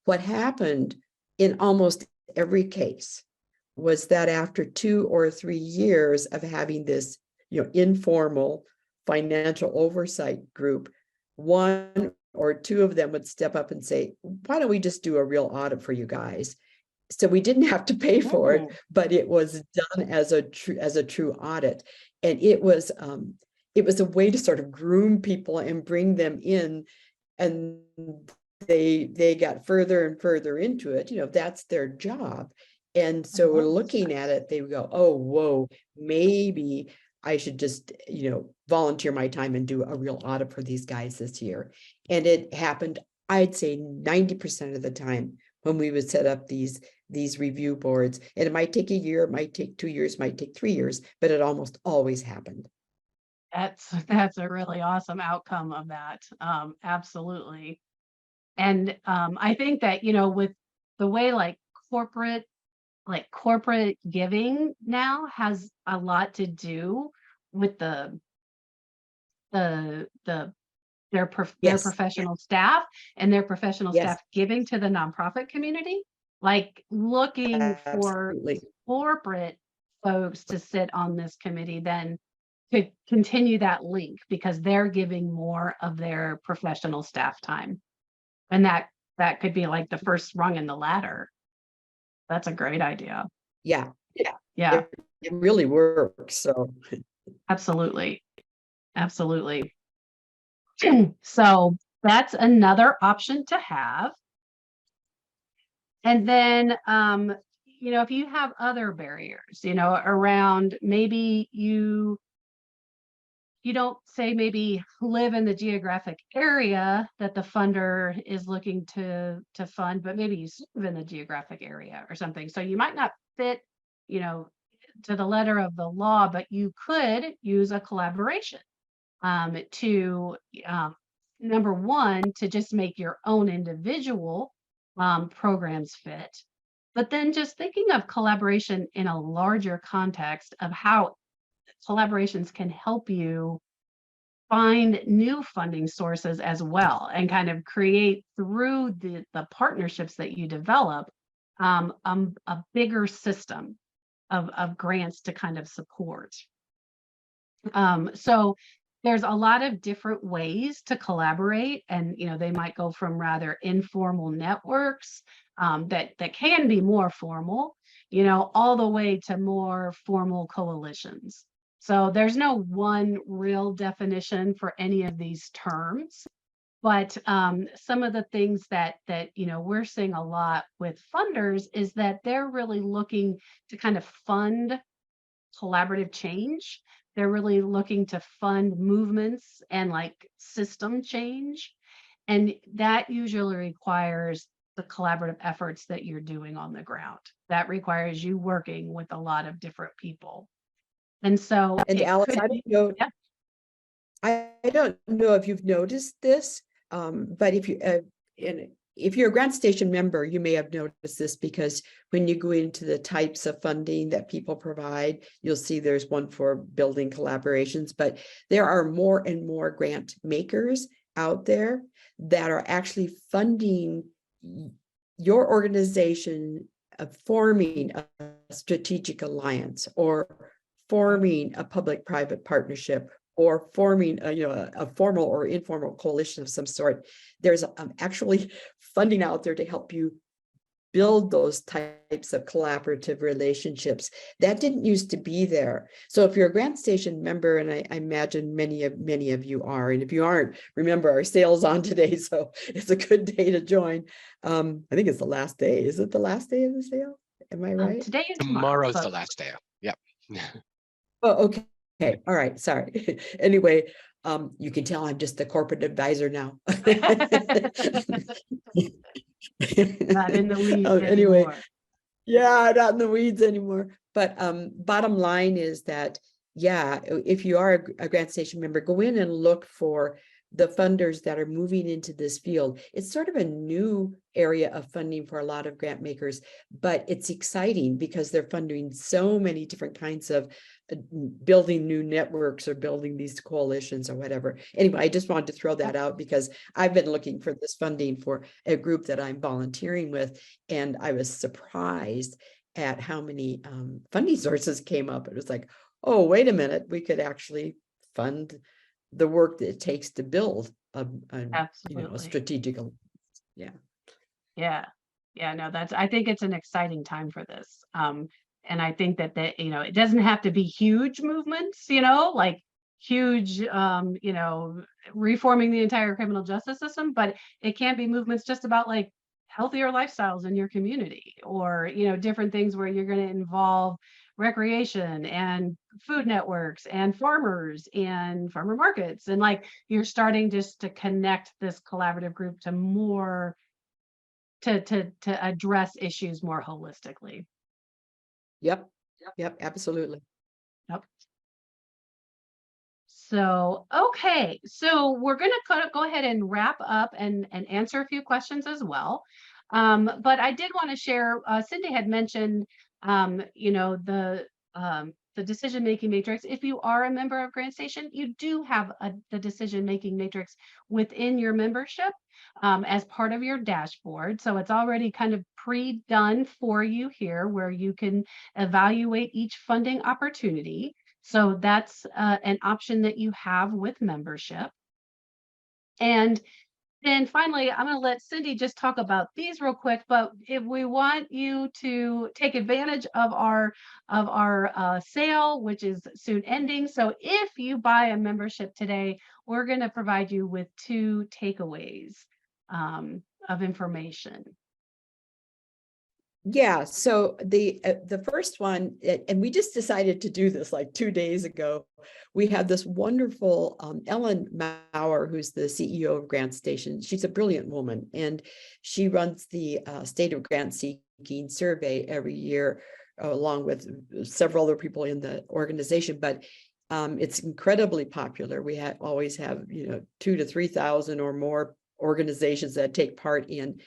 What happened in almost every case was that after 2 or 3 years of having this, informal financial oversight group, 1 or 2 of them would step up and say, why don't we just do a real audit for you guys? so we didn't have to pay for it, Mm. but it was done as a true audit. And it was a way to sort of groom people and bring them in, and they got further and further into it. That's their job. And so looking at it, they would go, oh, whoa, maybe I should just, volunteer my time and do a real audit for these guys this year. And it happened, I'd say 90% of the time when we would set up these review boards. And it might take a year, it might take 2 years, might take 3 years, but it almost always happened. That's a really awesome outcome of that. Absolutely. And I think that, with the way corporate giving now has a lot to do with their Yes. professional staff and their professional Yes. staff giving to the nonprofit community, looking for Absolutely. corporate folks to sit on this committee then to continue that link, because they're giving more of their professional staff time. And that could be like the first rung in the ladder. That's a great idea. Yeah. Yeah, It really works. So absolutely. Absolutely. So that's another option to have. And then, if you have other barriers, around, maybe you don't say maybe live in the geographic area that the funder is looking to fund, but maybe you live in the geographic area or something. So you might not fit, to the letter of the law, but you could use a collaboration to number one, to just make your own individual programs fit, but then just thinking of collaboration in a larger context of how collaborations can help you find new funding sources as well, and kind of create through the partnerships that you develop a bigger system of grants to kind of support. So there's a lot of different ways to collaborate, and they might go from rather informal networks that can be more formal, all the way to more formal coalitions. So there's no one real definition for any of these terms, but some of the things that we're seeing a lot with funders is that they're really looking to kind of fund collaborative change. They're really looking to fund movements and system change. And that usually requires the collaborative efforts that you're doing on the ground. That requires you working with a lot of different people. And so, and Alice, I don't know. Yeah. I don't know if you've noticed this, but if you're a GrantStation member, you may have noticed this, because when you go into the types of funding that people provide, you'll see there's one for building collaborations, but there are more and more grant makers out there that are actually funding your organization of forming a strategic alliance, or forming a public-private partnership, or forming a formal or informal coalition of some sort. There's actually funding out there to help you build those types of collaborative relationships that didn't used to be there. So if you're a GrantStation member, and I imagine many of you are, and if you aren't, remember our sale's on today, so it's a good day to join. I think it's the last day. Is it the last day of the sale? Am I right? Today and Tomorrow's the last day. Yep. Oh, okay. Okay. All right. Sorry. Anyway, you can tell I'm just the corporate advisor now. Not in the weeds Anyway, anymore. yeah, not in the weeds anymore. But bottom line is that, yeah, if you are a GrantStation member, go in and look for the funders that are moving into this field. It's sort of a new area of funding for a lot of grant makers, but it's exciting because they're funding so many different kinds of building new networks or building these coalitions or whatever. Anyway, I just wanted to throw that out because I've been looking for this funding for a group that I'm volunteering with, and I was surprised at how many funding sources came up. It was like, oh, wait a minute, we could actually fund the work that it takes to build a strategic. Yeah. Yeah. Yeah, no, I think it's an exciting time for this. And I think that it doesn't have to be huge movements, like huge, reforming the entire criminal justice system, but it can be movements just about like healthier lifestyles in your community, or, different things where you're going to involve recreation and food networks and farmers and farmer markets. And like you're starting just to connect this collaborative group to more to address issues more holistically. Yep, yep, absolutely. Yep. So, okay, so we're going to go ahead and wrap up and answer a few questions as well. But I did want to share, Cindy had mentioned, the decision-making matrix. If you are a member of GrantStation, you do have the decision-making matrix within your membership as part of your dashboard. So it's already kind of pre-done for you here, where you can evaluate each funding opportunity. So that's an option that you have with membership. And then finally, I'm going to let Cindy just talk about these real quick, but if we want you to take advantage of our sale, which is soon ending. So if you buy a membership today, we're going to provide you with 2 takeaways of information. Yeah, so the first one, and we just decided to do this like 2 days ago. We have this wonderful Ellen Maurer, who's the CEO of GrantStation. She's a brilliant woman, and she runs the State of Grant Seeking survey every year, along with several other people in the organization. But it's incredibly popular. We always have 2,000 to 3,000 or more organizations that take part in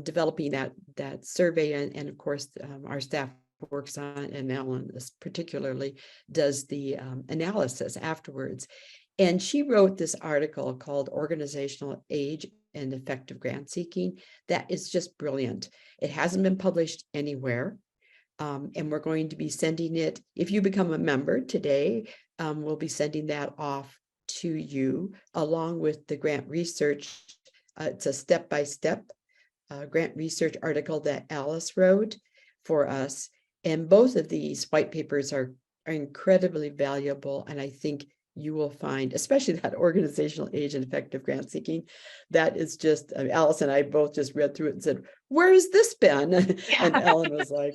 developing that survey, and of course our staff works on, and Ellen particularly does the analysis afterwards. And she wrote this article called Organizational Age and Effective Grant Seeking that is just brilliant. It hasn't been published anywhere, and we're going to be sending it. If you become a member today, we'll be sending that off to you along with the grant research. It's a step-by-step grant research article that Alice wrote for us. And both of these white papers are incredibly valuable. And I think you will find, especially that organizational age and effective grant seeking, that is just, Alice and I both just read through it and said, where has this been? And Ellen was like,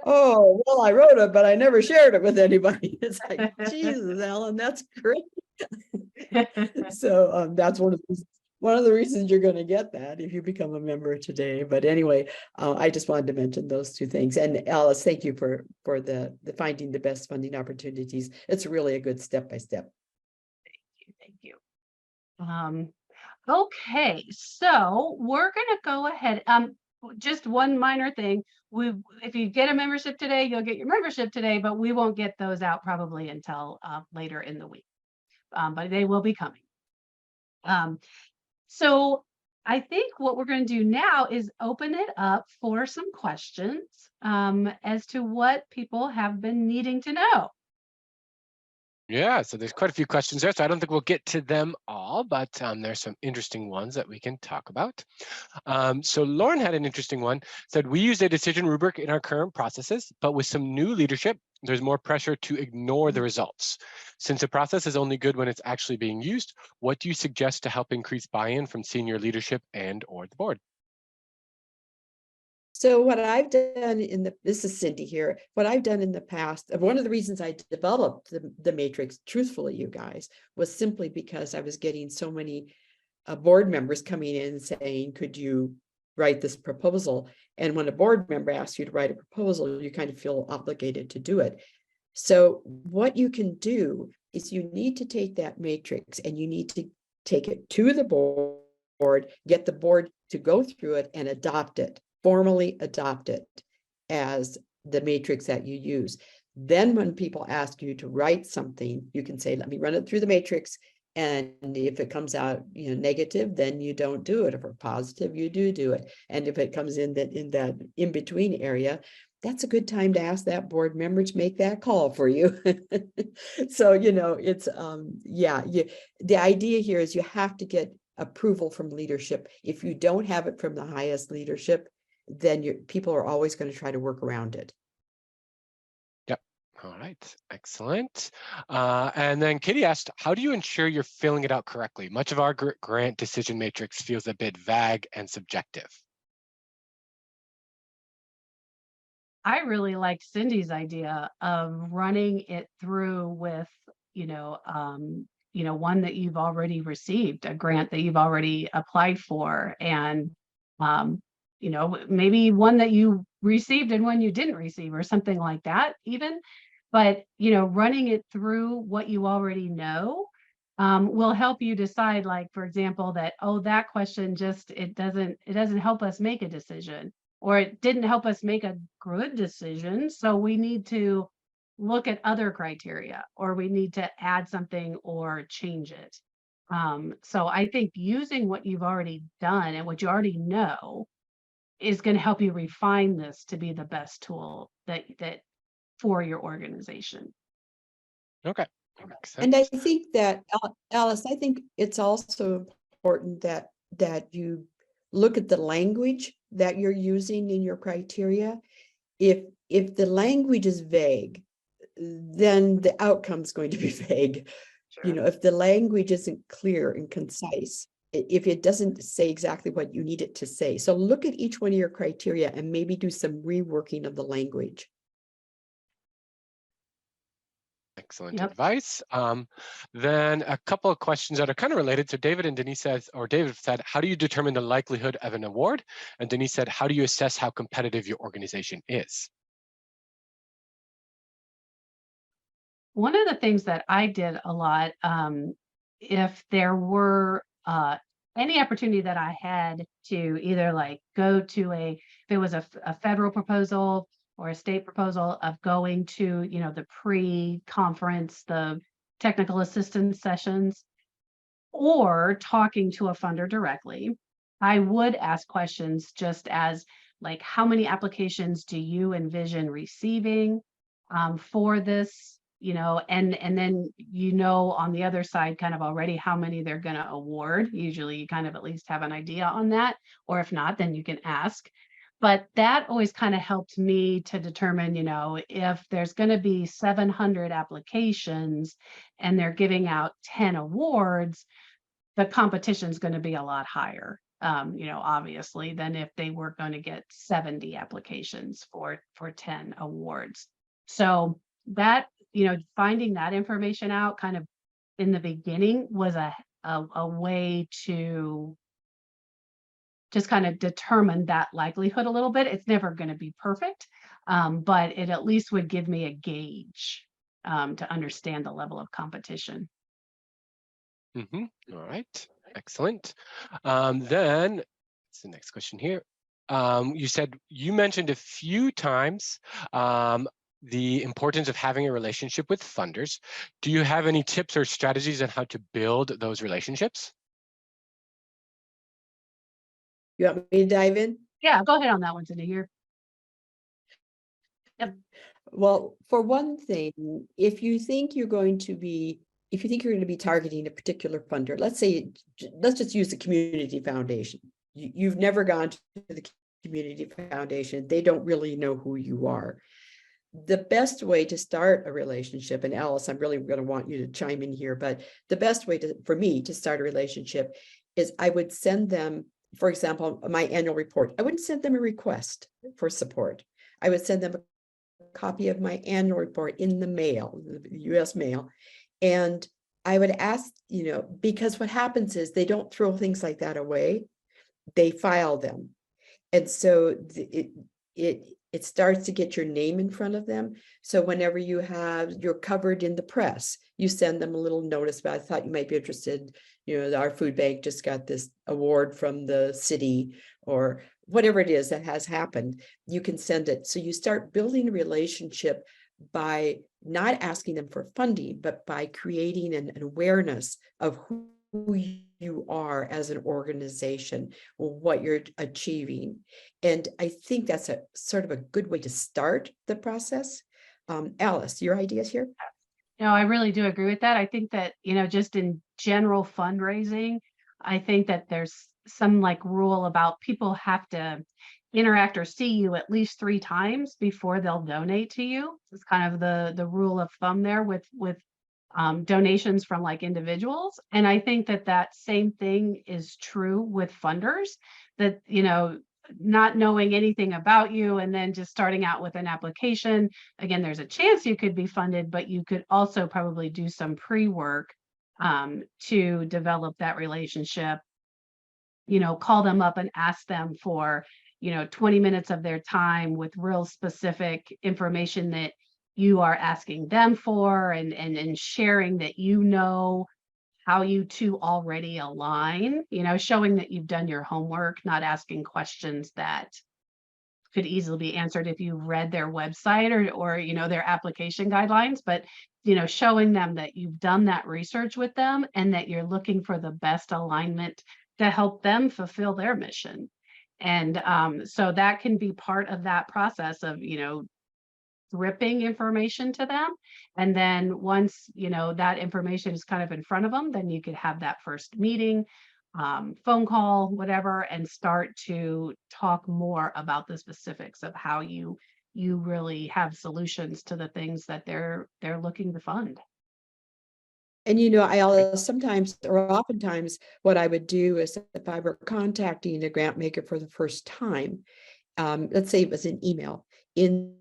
oh, well, I wrote it, but I never shared it with anybody. It's like, Jesus, Ellen, that's great. So that's one of the reasons you're going to get that if you become a member today. But anyway, I just wanted to mention those 2 things. And Alice, thank you for the finding the best funding opportunities. It's really a good step-by-step. Thank you. Okay, so we're going to go ahead. Just one minor thing. If you get a membership today, you'll get your membership today, but we won't get those out probably until later in the week. But they will be coming. So I think what we're going to do now is open it up for some questions as to what people have been needing to know. Yeah, so there's quite a few questions there, so I don't think we'll get to them all, but there's some interesting ones that we can talk about. So Lauren had an interesting one, said, we use a decision rubric in our current processes, but with some new leadership, there's more pressure to ignore the results. Since the process is only good when it's actually being used, what do you suggest to help increase buy-in from senior leadership and or the board? So what I've done this is Cindy here, what I've done in the past, one of the reasons I developed the matrix, truthfully, you guys, was simply because I was getting so many board members coming in saying, could you write this proposal? And when a board member asks you to write a proposal, you kind of feel obligated to do it. So what you can do is you need to take that matrix and you need to take it to the board, get the board to go through it and adopt it. Formally adopt it as the matrix that you use. Then when people ask you to write something, you can say, let me run it through the matrix. And if it comes out negative, then you don't do it. If it's positive, you do it. And if it comes in that in-between area, that's a good time to ask that board member to make that call for you. So, it's, the idea here is you have to get approval from leadership. If you don't have it from the highest leadership, then people are always going to try to work around it. Yep. All right. Excellent. And then Katie asked, how do you ensure you're filling it out correctly? Much of our grant decision matrix feels a bit vague and subjective. I really liked Cindy's idea of running it through with, one that you've already received, a grant that you've already applied for, and maybe one that you received and one you didn't receive, or something like that, even. But running it through what you already know will help you decide, like, for example, that, oh, that question just it doesn't help us make a decision, or it didn't help us make a good decision. So we need to look at other criteria, or we need to add something or change it. So I think using what you've already done and what you already know is going to help you refine this to be the best tool that for your organization. Okay. That makes And I sense. think that, Alice, I think it's also important that you look at the language that you're using in your criteria. If the language is vague, then the outcome's going to be vague. Sure. If the language isn't clear and concise, if it doesn't say exactly what you need it to say. So look at each one of your criteria and maybe do some reworking of the language. Excellent Yep. advice. Then a couple of questions that are kind of related. So David and Denise said, how do you determine the likelihood of an award? And Denise said, how do you assess how competitive your organization is? One of the things that I did a lot, if there were any opportunity that I had to either like go to if it was a federal proposal or a state proposal, of going to, the pre-conference, the technical assistance sessions, or talking to a funder directly, I would ask questions just as, like, how many applications do you envision receiving for this? And then, on the other side, kind of already how many they're going to award. Usually you kind of at least have an idea on that, or if not, then you can ask. But that always kind of helped me to determine, if there's going to be 700 applications and they're giving out 10 awards, the competition is going to be a lot higher, obviously, than if they were going to get 70 applications for 10 awards. So that, finding that information out kind of in the beginning was a way to just kind of determine that likelihood a little bit. It's never going to be perfect, but it at least would give me a gauge to understand the level of competition. All right. Excellent. Then that's the next question here. You mentioned a few times the importance of having a relationship with funders. Do you have any tips or strategies on how to build those relationships? You want me to dive in? Yeah, go ahead on that one, Cindy. Yep. Well, for one thing, if you think you're going to be targeting a particular funder, let's just use the community foundation. You've never gone to the community foundation. They don't really know who you are. The best way to start a relationship, and Alice, I'm really going to want you to chime in here, but the best way for me to start a relationship is I would send them, for example, my annual report. I wouldn't send them a request for support. I would send them a copy of my annual report in the mail, the US mail. And I would ask, because what happens is they don't throw things like that away, they file them. And so it starts to get your name in front of them. So whenever you're covered in the press, you send them a little notice about, I thought you might be interested. Our food bank just got this award from the city, or whatever it is that has happened, you can send it. So you start building a relationship by not asking them for funding, but by creating an awareness of who you are as an organization, what you're achieving. And I think that's a sort of a good way to start the process. Alice, your ideas here? No, I really do agree with that. I think that, just in general fundraising, I think that there's some like rule about people have to, interact or see you at least 3 times before they'll donate to you. It's kind of the rule of thumb there with donations from like individuals. And I think that that same thing is true with funders, that, you know, not knowing anything about you and then just starting out with an application. Again, there's a chance you could be funded, but you could also probably do some pre-work to develop that relationship, you know, call them up and ask them for, you know, 20 minutes of their time with real specific information that you are asking them for, and sharing that, you know, how you two already align, you know, showing that you've done your homework, not asking questions that could easily be answered if you read their website or you know, their application guidelines, but you know, showing them that you've done that research with them and that you're looking for the best alignment to help them fulfill their mission. And so that can be part of that process of, you know, dripping information to them. And then once, you know, that information is kind of in front of them, then you could have that first meeting, phone call, whatever, and start to talk more about the specifics of how you really have solutions to the things that they're looking to fund. And you know, I sometimes or oftentimes what I would do is, if I were contacting a grant maker for the first time, let's say it was an email, in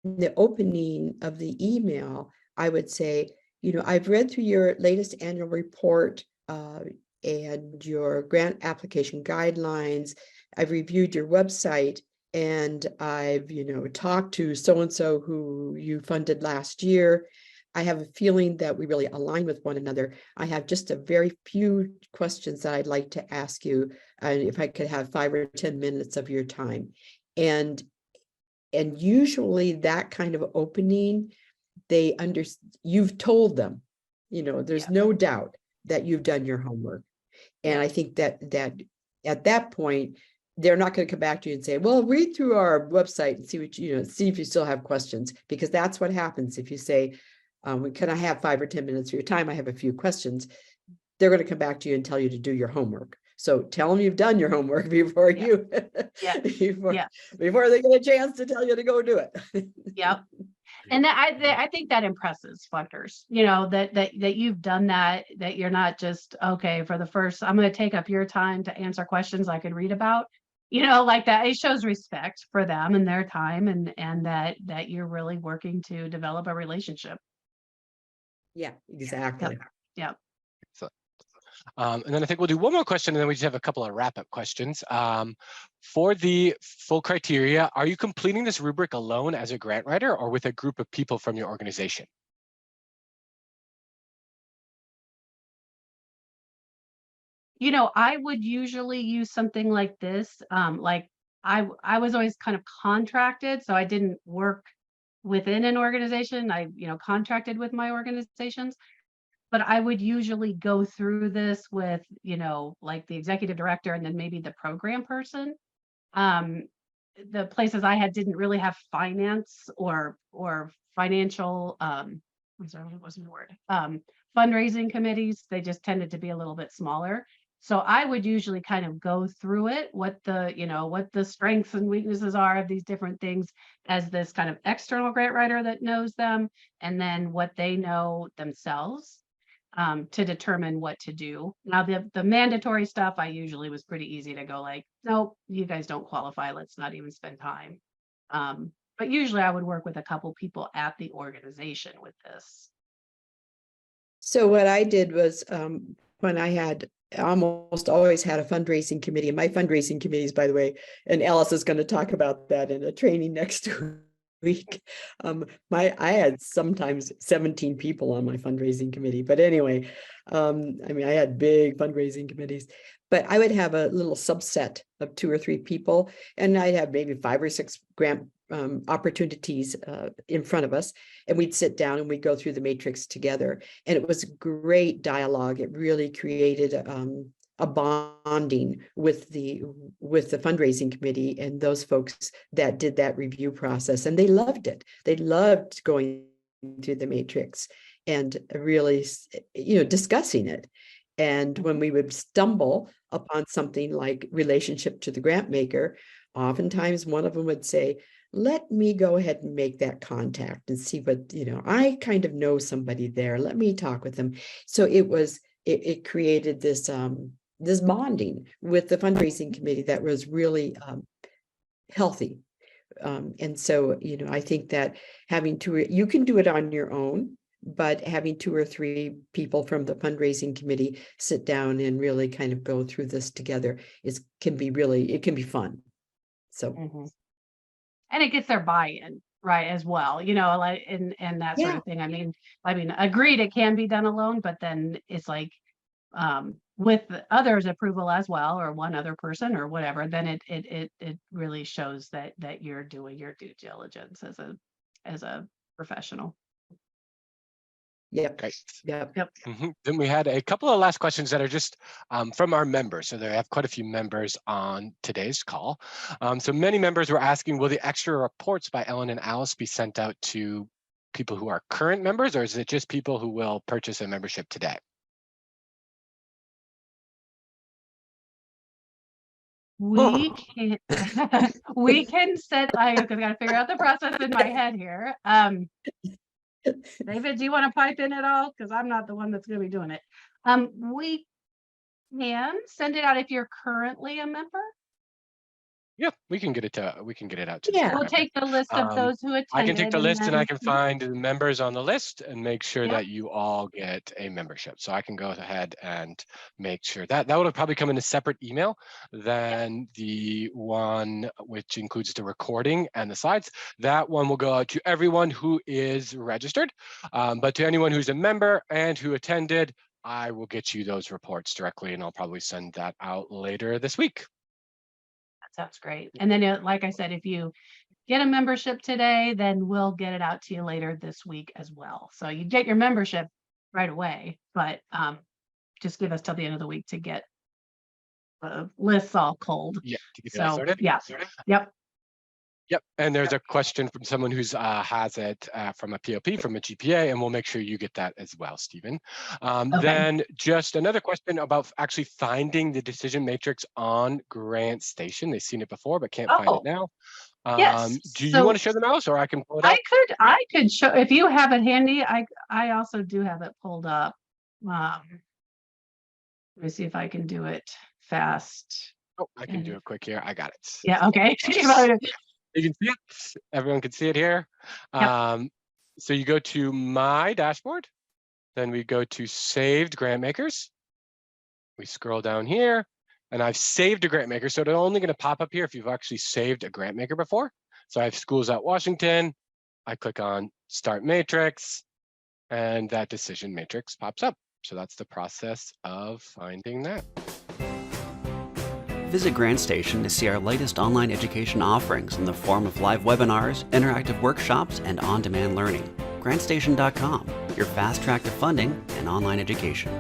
the opening of the email, I would say, you know, I've read through your latest annual report and your grant application guidelines. I've reviewed your website, and I've, you know, talked to so-and-so who you funded last year. I have a feeling that we really align with one another. I have just a very few questions that I'd like to ask you, if I could have 5 or 10 minutes of your time. And usually that kind of opening, you've told them, you know, there's no doubt that you've done your homework. And I think that at that point, they're not going to come back to you and say, well, read through our website and see what you know, see if you still have questions, because that's what happens if you say, can I have 5 or 10 minutes of your time? I have a few questions. They're going to come back to you and tell you to do your homework. So tell them you've done your homework before you, before they get a chance to tell you to go do it. Yep. And I think that impresses funders, you know, that you've done that, that you're not just, okay, for the first, I'm going to take up your time to answer questions I could read about, you know, like that. It shows respect for them and their time, and that you're really working to develop a relationship. Yeah, exactly. Yep. And then I think we'll do one more question, and then we just have a couple of wrap-up questions. For the full criteria, are you completing this rubric alone as a grant writer or with a group of people from your organization? You know, I would usually use something like this. Like I was always kind of contracted, so I didn't work within an organization. I, you know, contracted with my organizations. But I would usually go through this with, you know, like the executive director and then maybe the program person. Um, the places I had didn't really have finance or financial, wasn't the word, fundraising committees. They just tended to be a little bit smaller. So I would usually kind of go through it, what the, you know, what the strengths and weaknesses are of these different things, as this kind of external grant writer that knows them, and then what they know themselves, to determine what to do. Now, the mandatory stuff, I usually was pretty easy to go like, nope, you guys don't qualify. Let's not even spend time. But usually I would work with a couple people at the organization with this. So what I did was, when I had almost always had a fundraising committee, and my fundraising committees, by the way, and Alice is going to talk about that in a training next week. I had sometimes 17 people on my fundraising committee, but anyway, I mean, I had big fundraising committees, but I would have a little subset of 2 or 3 people, and I'd have maybe 5 or 6 grant opportunities in front of us, and we'd sit down and we'd go through the matrix together, and it was great dialogue. It really created a bonding with the fundraising committee and those folks that did that review process, and they loved it. They loved going through the matrix and really, you know, discussing it. And when we would stumble upon something like relationship to the grant maker, oftentimes one of them would say, let me go ahead and make that contact and see what, I kind of know somebody there. Let me talk with them. So it created this this bonding with the fundraising committee that was really healthy. And so, I think that having you can do it on your own, but having 2 or 3 people from the fundraising committee sit down and really kind of go through this together it can be fun. So, And it gets their buy-in, right, as well, like, and that sort yeah, of thing. I mean, agreed, it can be done alone, but then it's like, with the others' approval as well, or one other person or whatever, then it really shows that you're doing your due diligence as a professional. yep, Great. yep. Then we had a couple of last questions that are just from our members. So they have quite a few members on today's call. So many members were asking, will the extra reports by Ellen and Alice be sent out to people who are current members, or is it just people who will purchase a membership today? We can we can set, I gotta figure out the process in my head here. David, do you want to pipe in at all? Because I'm not the one that's going to be doing it. We can send it out if you're currently a member. Yeah, we can get it out to Yeah. We'll take the list of those who attended. I can take the list and I can then- find the members on the list and make sure Yep. that you all get a membership. So I can go ahead and make sure that would probably come in a separate email than the one which includes the recording and the slides. That one will go out to everyone who is registered, but to anyone who's a member and who attended, I will get you those reports directly, and I'll probably send that out later this week. Sounds great. And then, like I said, if you get a membership today, then we'll get it out to you later this week as well. So you get your membership right away, but just give us till the end of the week to get the lists all cold. Yeah, to get that started. Yeah, yep. Yep, and there's a question from someone who's has it from a POP, from a GPA, and we'll make sure you get that as well, Stephen. Then just another question about actually finding the decision matrix on GrantStation. They've seen it before, but can't find it now. Yes. Do you want to share the mouse, or I can pull it up? I could show, if you have it handy. I also do have it pulled up. Let me see if I can do it fast. Oh, I can do it quick here. I got it. Yeah, okay. You can see it. Everyone can see it here. Yep. So you go to My Dashboard, then we go to Saved Grant Makers. We scroll down here, and I've saved a grant maker. So it's only going to pop up here if you've actually saved a grant maker before. So I have Schools at Washington. I click on Start Matrix, and that decision matrix pops up. So that's the process of finding that. Visit GrantStation to see our latest online education offerings in the form of live webinars, interactive workshops, and on-demand learning. GrantStation.com, your fast track to funding and online education.